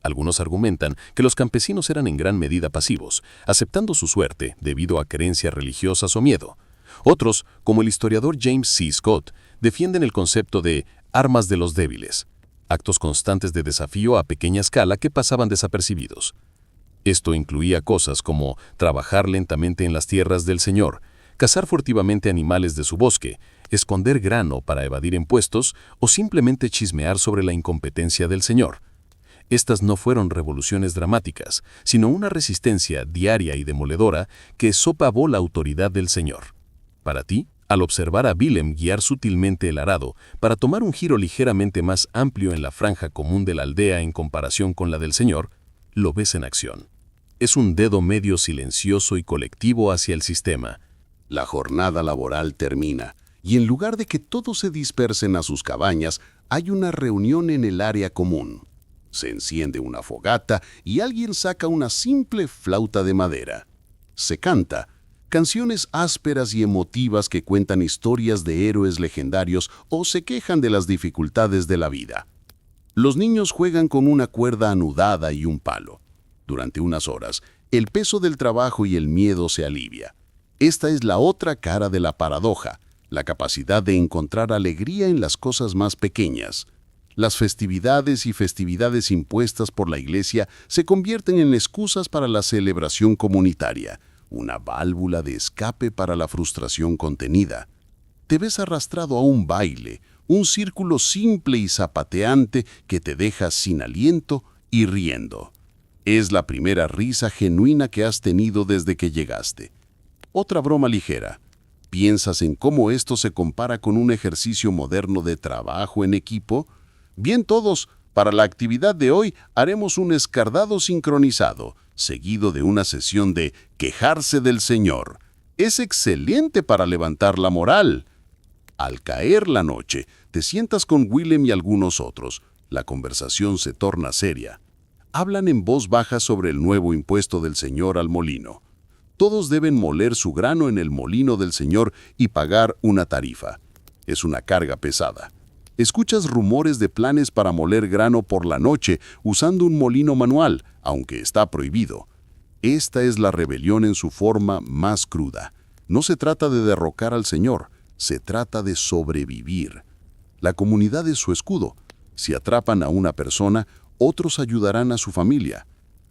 Algunos argumentan que los campesinos eran en gran medida pasivos, aceptando su suerte debido a creencias religiosas o miedo. Otros, como el historiador James C. Scott, defienden el concepto de armas de los débiles, actos constantes de desafío a pequeña escala que pasaban desapercibidos. Esto incluía cosas como trabajar lentamente en las tierras del Señor, cazar furtivamente animales de su bosque, esconder grano para evadir impuestos o simplemente chismear sobre la incompetencia del señor. Estas no fueron revoluciones dramáticas, sino una resistencia diaria y demoledora que sopavó la autoridad del señor. Para ti, al observar a Willem guiar sutilmente el arado para tomar un giro ligeramente más amplio en la franja común de la aldea en comparación con la del señor, lo ves en acción. Es un dedo medio silencioso y colectivo hacia el sistema. La jornada laboral termina, y en lugar de que todos se dispersen a sus cabañas, hay una reunión en el área común. Se enciende una fogata y alguien saca una simple flauta de madera. Se canta canciones ásperas y emotivas que cuentan historias de héroes legendarios o se quejan de las dificultades de la vida. Los niños juegan con una cuerda anudada y un palo. Durante unas horas, el peso del trabajo y el miedo se alivia. Esta es la otra cara de la paradoja, la capacidad de encontrar alegría en las cosas más pequeñas. Las festividades y festividades impuestas por la Iglesia se convierten en excusas para la celebración comunitaria, una válvula de escape para la frustración contenida. Te ves arrastrado a un baile, un círculo simple y zapateante que te deja sin aliento y riendo. Es la primera risa genuina que has tenido desde que llegaste. Otra broma ligera. ¿Piensas en cómo esto se compara con un ejercicio moderno de trabajo en equipo? Bien todos, para la actividad de hoy haremos un escardado sincronizado, seguido de una sesión de quejarse del Señor. Es excelente para levantar la moral. Al caer la noche, te sientas con Willem y algunos otros. La conversación se torna seria. Hablan en voz baja sobre el nuevo impuesto del Señor al molino. Todos deben moler su grano en el molino del Señor y pagar una tarifa. Es una carga pesada. Escuchas rumores de planes para moler grano por la noche usando un molino manual, aunque está prohibido. Esta es la rebelión en su forma más cruda. No se trata de derrocar al Señor, se trata de sobrevivir. La comunidad es su escudo. Si atrapan a una persona, otros ayudarán a su familia.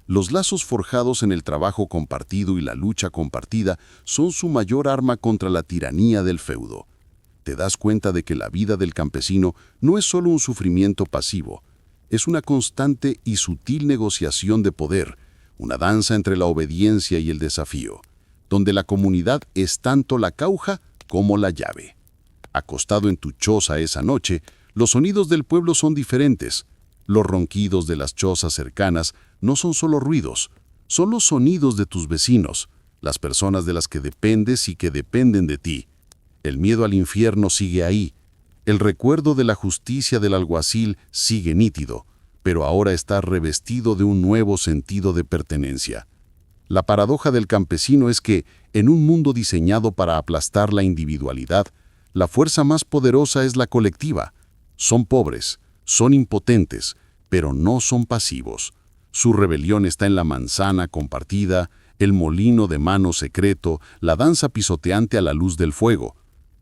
Los lazos forjados en el trabajo compartido y la lucha compartida son su mayor arma contra la tiranía del feudo. Te das cuenta de que la vida del campesino no es solo un sufrimiento pasivo, es una constante y sutil negociación de poder, una danza entre la obediencia y el desafío, donde la comunidad es tanto la cauja como la llave. Acostado en tu choza esa noche, los sonidos del pueblo son diferentes. Los ronquidos de las chozas cercanas no son solo ruidos, son los sonidos de tus vecinos, las personas de las que dependes y que dependen de ti. El miedo al infierno sigue ahí. El recuerdo de la justicia del alguacil sigue nítido, pero ahora está revestido de un nuevo sentido de pertenencia. La paradoja del campesino es que, en un mundo diseñado para aplastar la individualidad, la fuerza más poderosa es la colectiva. Son pobres, son impotentes, pero no son pasivos. Su rebelión está en la manzana compartida, el molino de mano secreto, la danza pisoteante a la luz del fuego.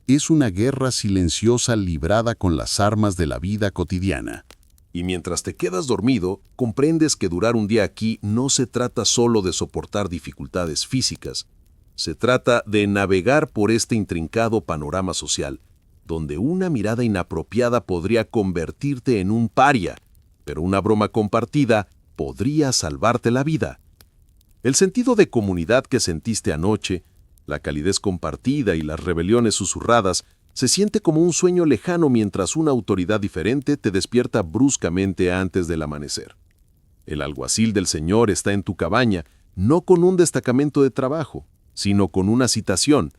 Es una guerra silenciosa librada con las armas de la vida cotidiana. Y mientras te quedas dormido, comprendes que durar un día aquí no se trata solo de soportar dificultades físicas. Se trata de navegar por este intrincado panorama social, donde una mirada inapropiada podría convertirte en un paria, pero una broma compartida podría salvarte la vida. El sentido de comunidad que sentiste anoche, la calidez compartida y las rebeliones susurradas, se siente como un sueño lejano mientras una autoridad diferente te despierta bruscamente antes del amanecer. El alguacil del Señor está en tu cabaña, no con un destacamento de trabajo, sino con una citación.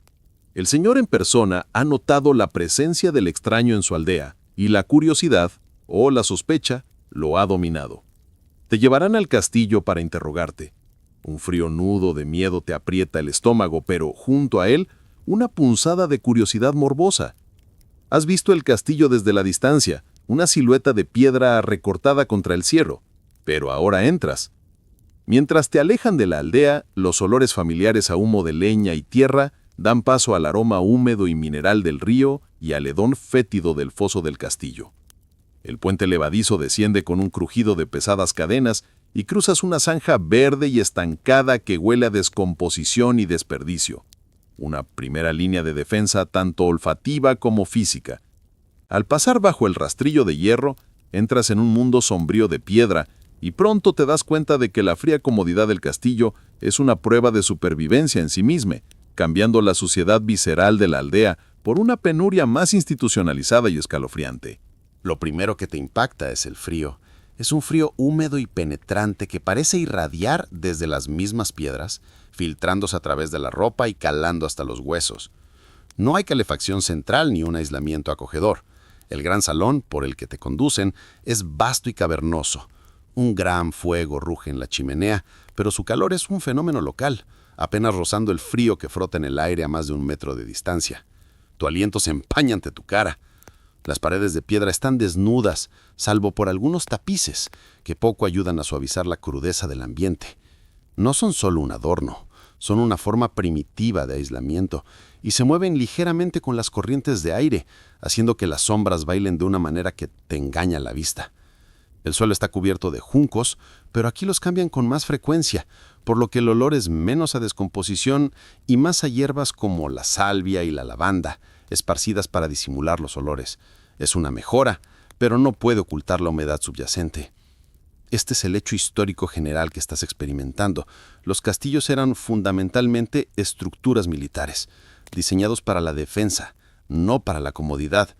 El Señor en persona ha notado la presencia del extraño en su aldea, y la curiosidad, o la sospecha, lo ha dominado. Te llevarán al castillo para interrogarte. Un frío nudo de miedo te aprieta el estómago, pero junto a él, una punzada de curiosidad morbosa. Has visto el castillo desde la distancia, una silueta de piedra recortada contra el cielo, pero ahora entras. Mientras te alejan de la aldea, los olores familiares a humo de leña y tierra dan paso al aroma húmedo y mineral del río y al hedón fétido del foso del castillo. El puente levadizo desciende con un crujido de pesadas cadenas y cruzas una zanja verde y estancada que huele a descomposición y desperdicio. una primera línea de defensa tanto olfativa como física. Al pasar bajo el rastrillo de hierro, entras en un mundo sombrío de piedra y pronto te das cuenta de que la fría comodidad del castillo es una prueba de supervivencia en sí misma, cambiando la suciedad visceral de la aldea por una penuria más institucionalizada y escalofriante. Lo primero que te impacta es el frío. Es un frío húmedo y penetrante que parece irradiar desde las mismas piedras, filtrándose a través de la ropa y calando hasta los huesos. No hay calefacción central ni un aislamiento acogedor. El gran salón por el que te conducen es vasto y cavernoso. Un gran fuego ruge en la chimenea, pero su calor es un fenómeno local, apenas rozando el frío que frota en el aire a más de 1 metro de distancia. Tu aliento se empaña ante tu cara. Las paredes de piedra están desnudas, salvo por algunos tapices, que poco ayudan a suavizar la crudeza del ambiente. No son solo un adorno, son una forma primitiva de aislamiento, y se mueven ligeramente con las corrientes de aire, haciendo que las sombras bailen de una manera que te engaña la vista. El suelo está cubierto de juncos, pero aquí los cambian con más frecuencia, por lo que el olor es menos a descomposición y más a hierbas como la salvia y la lavanda, esparcidas para disimular los olores. Es una mejora, pero no puede ocultar la humedad subyacente. Este es el hecho histórico general que estás experimentando. Los castillos eran fundamentalmente estructuras militares, diseñados para la defensa, no para la comodidad.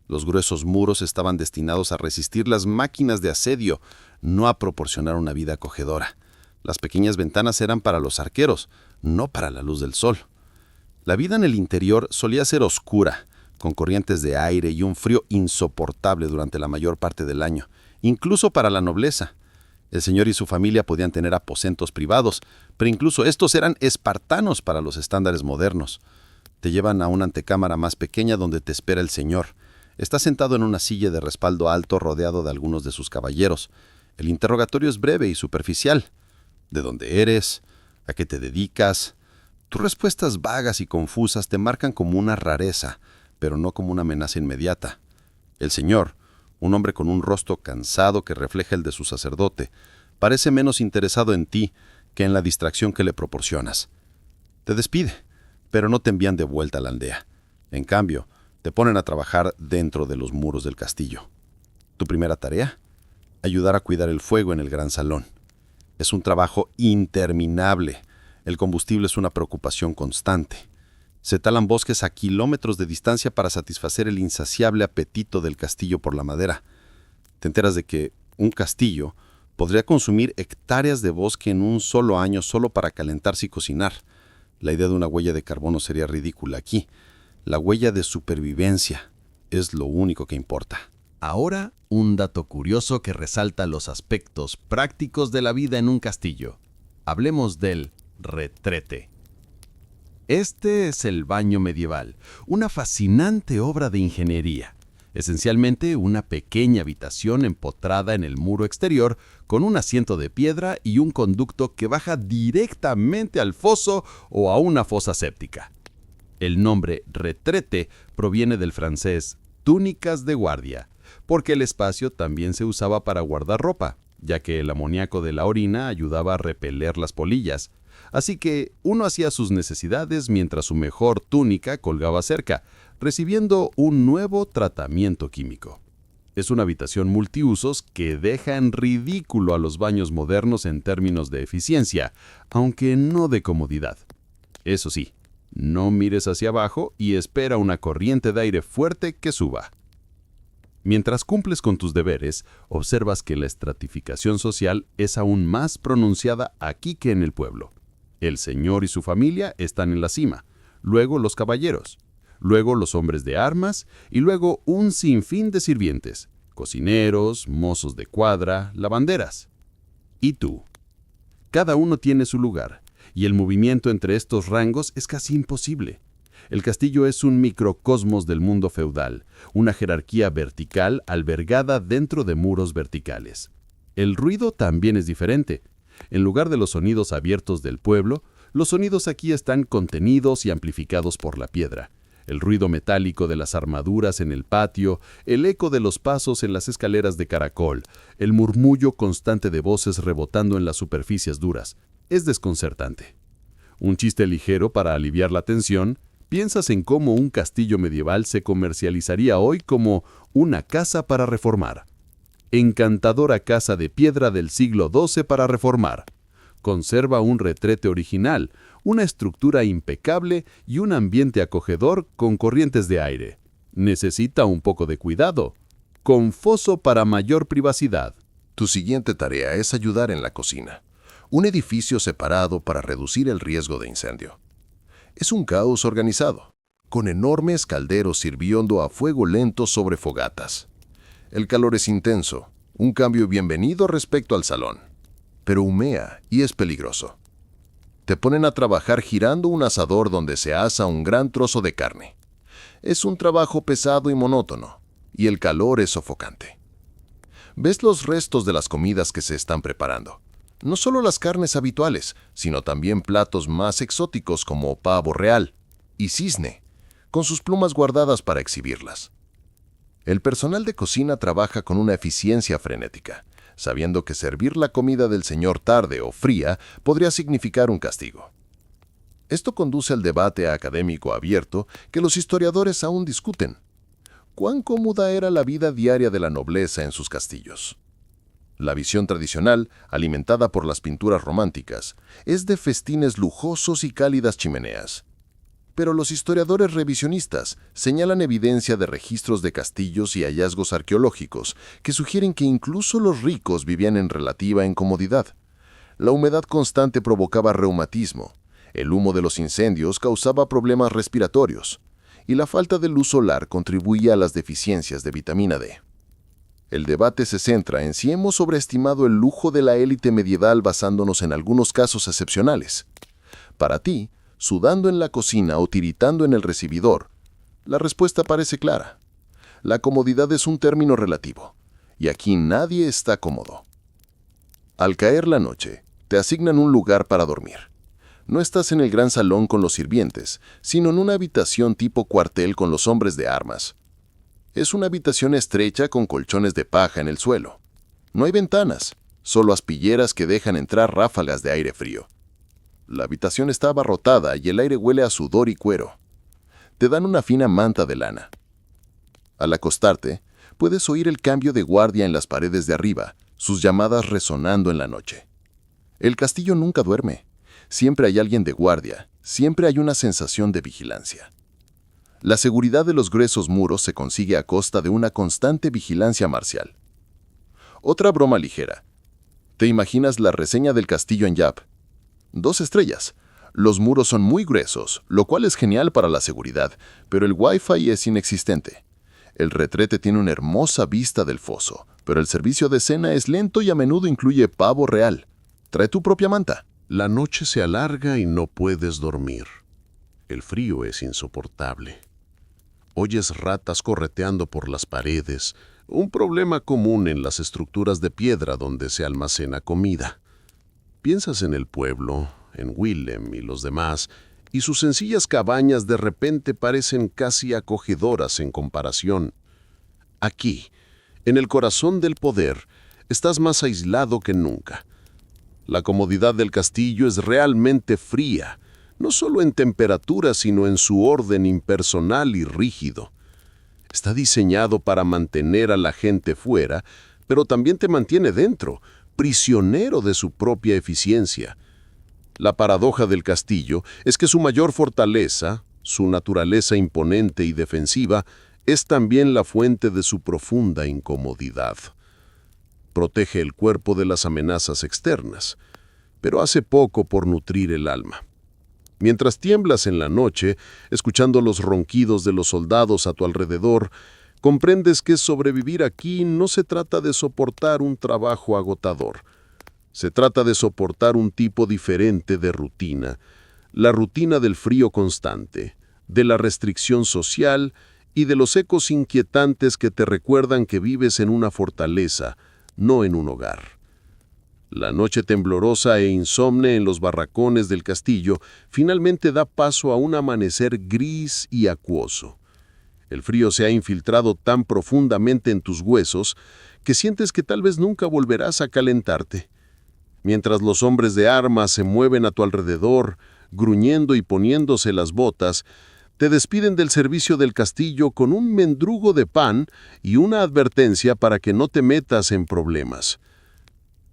Los gruesos muros estaban destinados a resistir las máquinas de asedio, no a proporcionar una vida acogedora. Las pequeñas ventanas eran para los arqueros, no para la luz del sol. La vida en el interior solía ser oscura, con corrientes de aire y un frío insoportable durante la mayor parte del año, incluso para la nobleza. El señor y su familia podían tener aposentos privados, pero incluso estos eran espartanos para los estándares modernos. Te llevan a una antecámara más pequeña donde te espera el señor. Está sentado en una silla de respaldo alto rodeado de algunos de sus caballeros. El interrogatorio es breve y superficial. ¿De dónde eres? ¿A qué te dedicas? Tus respuestas vagas y confusas te marcan como una rareza, pero no como una amenaza inmediata. El señor, un hombre con un rostro cansado que refleja el de su sacerdote, parece menos interesado en ti que en la distracción que le proporcionas. Te despide, pero no te envían de vuelta a la aldea. En cambio, te ponen a trabajar dentro de los muros del castillo. Tu primera tarea: ayudar a cuidar el fuego en el gran salón. Es un trabajo interminable. El combustible es una preocupación constante. Se talan bosques a kilómetros de distancia para satisfacer el insaciable apetito del castillo por la madera. Te enteras de que un castillo podría consumir hectáreas de bosque en un solo año solo para calentarse y cocinar. La idea de una huella de carbono sería ridícula aquí. La huella de supervivencia es lo único que importa. Ahora, un dato curioso que resalta los aspectos prácticos de la vida en un castillo. Hablemos del retrete. Este es el baño medieval, una fascinante obra de ingeniería. Esencialmente una pequeña habitación empotrada en el muro exterior con un asiento de piedra y un conducto que baja directamente al foso o a una fosa séptica. El nombre retrete proviene del francés túnicas de guardia, porque el espacio también se usaba para guardar ropa, ya que el amoníaco de la orina ayudaba a repeler las polillas. Así que uno hacía sus necesidades mientras su mejor túnica colgaba cerca, recibiendo un nuevo tratamiento químico. Es una habitación multiusos que deja en ridículo a los baños modernos en términos de eficiencia, aunque no de comodidad. Eso sí, no mires hacia abajo y espera una corriente de aire fuerte que suba. Mientras cumples con tus deberes, observas que la estratificación social es aún más pronunciada aquí que en el pueblo. El señor y su familia están en la cima, luego los caballeros, luego los hombres de armas y luego un sinfín de sirvientes, cocineros, mozos de cuadra, lavanderas. ¿Y tú? Cada uno tiene su lugar, y el movimiento entre estos rangos es casi imposible. El castillo es un microcosmos del mundo feudal, una jerarquía vertical albergada dentro de muros verticales. El ruido también es diferente. En lugar de los sonidos abiertos del pueblo, los sonidos aquí están contenidos y amplificados por la piedra. El ruido metálico de las armaduras en el patio, el eco de los pasos en las escaleras de caracol, el murmullo constante de voces rebotando en las superficies duras. Es desconcertante. Un chiste ligero para aliviar la tensión, piensas en cómo un castillo medieval se comercializaría hoy como una casa para reformar. Encantadora casa de piedra del siglo XII para reformar. Conserva un retrete original, una estructura impecable y un ambiente acogedor con corrientes de aire. Necesita un poco de cuidado. Con foso para mayor privacidad. Tu siguiente tarea es ayudar en la cocina. Un edificio separado para reducir el riesgo de incendio. Es un caos organizado, con enormes calderos hirviendo a fuego lento sobre fogatas. El calor es intenso, un cambio bienvenido respecto al salón, pero humea y es peligroso. Te ponen a trabajar girando un asador donde se asa un gran trozo de carne. Es un trabajo pesado y monótono, y el calor es sofocante. Ves los restos de las comidas que se están preparando. No solo las carnes habituales, sino también platos más exóticos como pavo real y cisne, con sus plumas guardadas para exhibirlas. El personal de cocina trabaja con una eficiencia frenética, sabiendo que servir la comida del señor tarde o fría podría significar un castigo. Esto conduce al debate académico abierto que los historiadores aún discuten. ¿Cuán cómoda era la vida diaria de la nobleza en sus castillos? La visión tradicional, alimentada por las pinturas románticas, es de festines lujosos y cálidas chimeneas. Pero los historiadores revisionistas señalan evidencia de registros de castillos y hallazgos arqueológicos que sugieren que incluso los ricos vivían en relativa incomodidad. La humedad constante provocaba reumatismo, el humo de los incendios causaba problemas respiratorios, y la falta de luz solar contribuía a las deficiencias de vitamina D. El debate se centra en si hemos sobreestimado el lujo de la élite medieval basándonos en algunos casos excepcionales. Para ti, sudando en la cocina o tiritando en el recibidor, la respuesta parece clara. La comodidad es un término relativo, y aquí nadie está cómodo. Al caer la noche, te asignan un lugar para dormir. No estás en el gran salón con los sirvientes, sino en una habitación tipo cuartel con los hombres de armas. Es una habitación estrecha con colchones de paja en el suelo. No hay ventanas, solo aspilleras que dejan entrar ráfagas de aire frío. La habitación está abarrotada y el aire huele a sudor y cuero. Te dan una fina manta de lana. Al acostarte, puedes oír el cambio de guardia en las paredes de arriba, sus llamadas resonando en la noche. El castillo nunca duerme. Siempre hay alguien de guardia, siempre hay una sensación de vigilancia. La seguridad de los gruesos muros se consigue a costa de una constante vigilancia marcial. Otra broma ligera. ¿Te imaginas la reseña del castillo en Yap? 2 estrellas. Los muros son muy gruesos, lo cual es genial para la seguridad, pero el Wi-Fi es inexistente. El retrete tiene una hermosa vista del foso, pero el servicio de cena es lento y a menudo incluye pavo real. Trae tu propia manta. La noche se alarga y no puedes dormir. El frío es insoportable. Oyes ratas correteando por las paredes, un problema común en las estructuras de piedra donde se almacena comida. Piensas en el pueblo, en Willem y los demás, y sus sencillas cabañas de repente parecen casi acogedoras en comparación. Aquí, en el corazón del poder, estás más aislado que nunca. La comodidad del castillo es realmente fría, no solo en temperatura, sino en su orden impersonal y rígido. Está diseñado para mantener a la gente fuera, pero también te mantiene dentro, prisionero de su propia eficiencia. La paradoja del castillo es que su mayor fortaleza, su naturaleza imponente y defensiva, es también la fuente de su profunda incomodidad. Protege el cuerpo de las amenazas externas, pero hace poco por nutrir el alma. Mientras tiemblas en la noche, escuchando los ronquidos de los soldados a tu alrededor, comprendes que sobrevivir aquí no se trata de soportar un trabajo agotador. Se trata de soportar un tipo diferente de rutina, la rutina del frío constante, de la restricción social y de los ecos inquietantes que te recuerdan que vives en una fortaleza, no en un hogar. La noche temblorosa e insomne en los barracones del castillo finalmente da paso a un amanecer gris y acuoso. El frío se ha infiltrado tan profundamente en tus huesos que sientes que tal vez nunca volverás a calentarte. Mientras los hombres de armas se mueven a tu alrededor, gruñendo y poniéndose las botas, te despiden del servicio del castillo con un mendrugo de pan y una advertencia para que no te metas en problemas.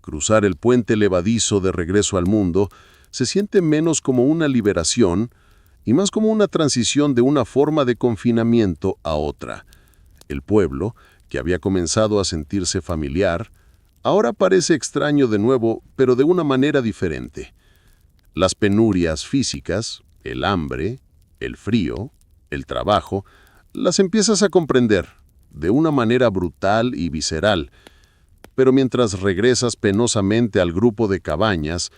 Cruzar el puente levadizo de regreso al mundo se siente menos como una liberación y más como una transición de una forma de confinamiento a otra. El pueblo, que había comenzado a sentirse familiar, ahora parece extraño de nuevo, pero de una manera diferente. Las penurias físicas, el hambre, el frío, el trabajo, las empiezas a comprender de una manera brutal y visceral, pero mientras regresas penosamente al grupo de cabañas,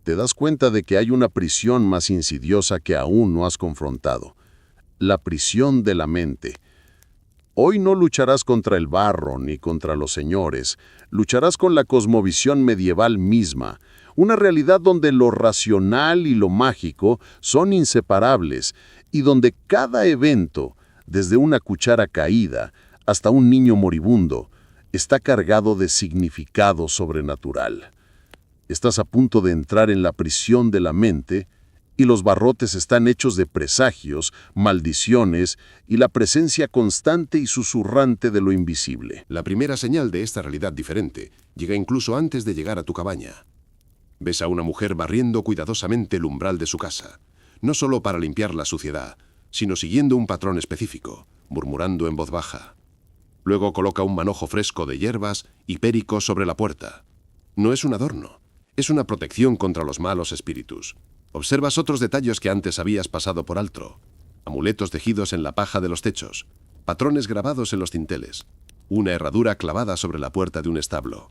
te das cuenta de que hay una prisión más insidiosa que aún no has confrontado. La prisión de la mente. Hoy no lucharás contra el barro ni contra los señores, lucharás con la cosmovisión medieval misma, una realidad donde lo racional y lo mágico son inseparables y donde cada evento, desde una cuchara caída hasta un niño moribundo, está cargado de significado sobrenatural. Estás a punto de entrar en la prisión de la mente y los barrotes están hechos de presagios, maldiciones y la presencia constante y susurrante de lo invisible. La primera señal de esta realidad diferente llega incluso antes de llegar a tu cabaña. Ves a una mujer barriendo cuidadosamente el umbral de su casa, no solo para limpiar la suciedad, sino siguiendo un patrón específico, murmurando en voz baja. Luego coloca un manojo fresco de hierbas y péricos sobre la puerta. No es un adorno, es una protección contra los malos espíritus. Observas otros detalles que antes habías pasado por alto. Amuletos tejidos en la paja de los techos, patrones grabados en los dinteles, una herradura clavada sobre la puerta de un establo.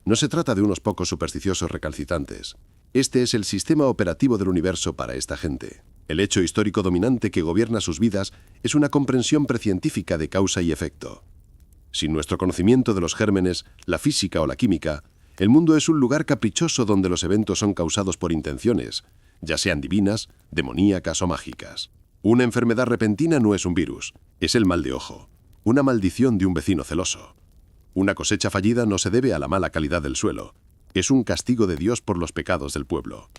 No se trata de unos pocos supersticiosos recalcitrantes. Este es el sistema operativo del universo para esta gente. El hecho histórico dominante que gobierna sus vidas es una comprensión precientífica de causa y efecto. Sin nuestro conocimiento de los gérmenes, la física o la química, el mundo es un lugar caprichoso donde los eventos son causados por intenciones, ya sean divinas, demoníacas o mágicas. Una enfermedad repentina no es un virus, es el mal de ojo, una maldición de un vecino celoso. Una cosecha fallida no se debe a la mala calidad del suelo, es un castigo de Dios por los pecados del pueblo.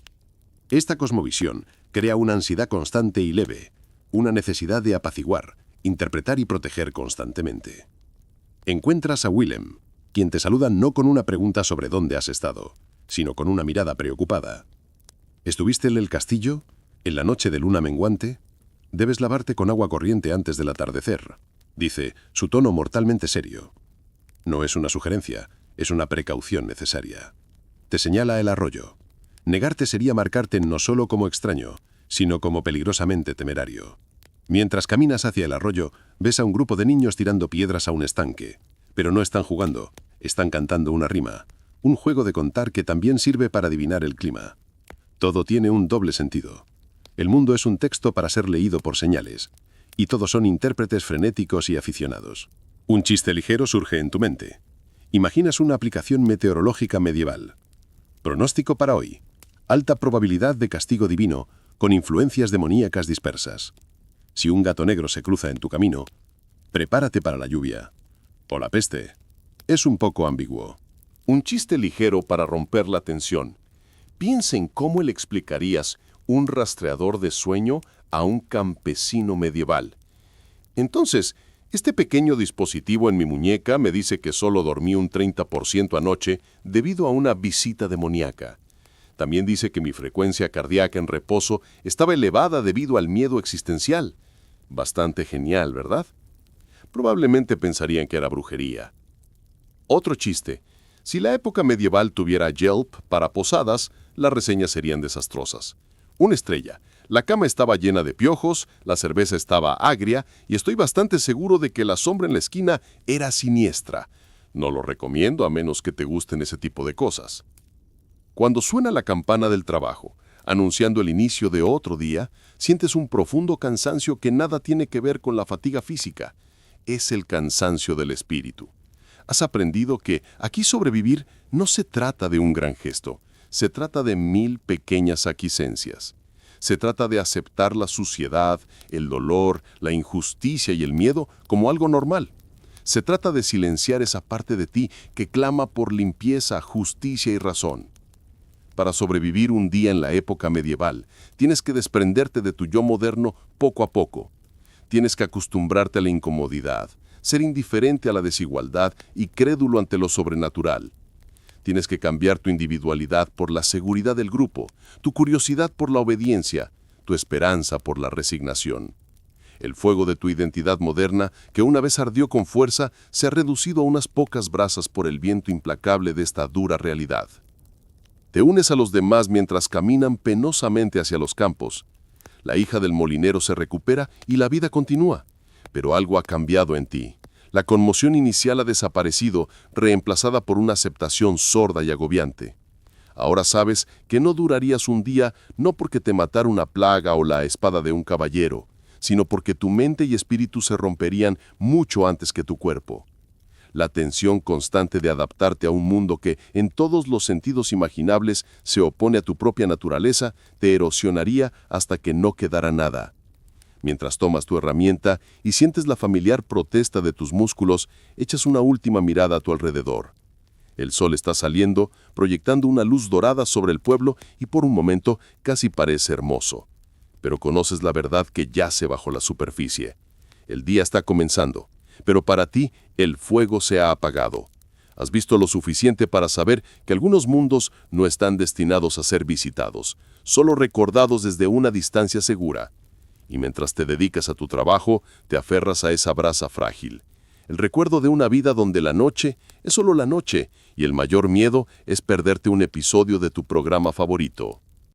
Esta cosmovisión crea una ansiedad constante y leve, una necesidad de apaciguar, interpretar y proteger constantemente. Encuentras a Willem, quien te saluda no con una pregunta sobre dónde has estado, sino con una mirada preocupada. ¿Estuviste en el castillo? ¿En la noche de luna menguante? Debes lavarte con agua corriente antes del atardecer, dice, su tono mortalmente serio. No es una sugerencia, es una precaución necesaria. Te señala el arroyo. Negarte sería marcarte no solo como extraño, sino como peligrosamente temerario. Mientras caminas hacia el arroyo, ves a un grupo de niños tirando piedras a un estanque. Pero no están jugando, están cantando una rima, un juego de contar que también sirve para adivinar el clima. Todo tiene un doble sentido. El mundo es un texto para ser leído por señales, y todos son intérpretes frenéticos y aficionados. Un chiste ligero surge en tu mente. Imaginas una aplicación meteorológica medieval. Pronóstico para hoy. Alta probabilidad de castigo divino con influencias demoníacas dispersas. Si un gato negro se cruza en tu camino, prepárate para la lluvia. O la peste. Es un poco ambiguo. Un chiste ligero para romper la tensión. Piensa en cómo le explicarías un rastreador de sueño a un campesino medieval. Entonces, este pequeño dispositivo en mi muñeca me dice que solo dormí un 30% anoche debido a una visita demoníaca. También dice que mi frecuencia cardíaca en reposo estaba elevada debido al miedo existencial. Bastante genial, ¿verdad? Probablemente pensarían que era brujería. Otro chiste. Si la época medieval tuviera Yelp para posadas, las reseñas serían desastrosas. Una estrella. La cama estaba llena de piojos, la cerveza estaba agria y estoy bastante seguro de que la sombra en la esquina era siniestra. No lo recomiendo a menos que te gusten ese tipo de cosas. Cuando suena la campana del trabajo, anunciando el inicio de otro día, sientes un profundo cansancio que nada tiene que ver con la fatiga física. Es el cansancio del espíritu. Has aprendido que aquí sobrevivir no se trata de un gran gesto, se trata de 1000 pequeñas aquiescencias. Se trata de aceptar la suciedad, el dolor, la injusticia y el miedo como algo normal. Se trata de silenciar esa parte de ti que clama por limpieza, justicia y razón. para sobrevivir un día en la época medieval. Tienes que desprenderte de tu yo moderno poco a poco. Tienes que acostumbrarte a la incomodidad, ser indiferente a la desigualdad y crédulo ante lo sobrenatural. Tienes que cambiar tu individualidad por la seguridad del grupo, tu curiosidad por la obediencia, tu esperanza por la resignación. El fuego de tu identidad moderna, que una vez ardió con fuerza, se ha reducido a unas pocas brasas por el viento implacable de esta dura realidad. Te unes a los demás mientras caminan penosamente hacia los campos. La hija del molinero se recupera y la vida continúa, pero algo ha cambiado en ti. La conmoción inicial ha desaparecido, reemplazada por una aceptación sorda y agobiante. Ahora sabes que no durarías un día no porque te matara una plaga o la espada de un caballero, sino porque tu mente y espíritu se romperían mucho antes que tu cuerpo. La tensión constante de adaptarte a un mundo que, en todos los sentidos imaginables, se opone a tu propia naturaleza, te erosionaría hasta que no quedara nada. Mientras tomas tu herramienta y sientes la familiar protesta de tus músculos, echas una última mirada a tu alrededor. El sol está saliendo, proyectando una luz dorada sobre el pueblo y por un momento casi parece hermoso. Pero conoces la verdad que yace bajo la superficie. El día está comenzando, pero para ti el fuego se ha apagado. Has visto lo suficiente para saber que algunos mundos no están destinados a ser visitados, solo recordados desde una distancia segura. Y mientras te dedicas a tu trabajo, te aferras a esa brasa frágil. El recuerdo de una vida donde la noche es solo la noche y el mayor miedo es perderte un episodio de tu programa favorito.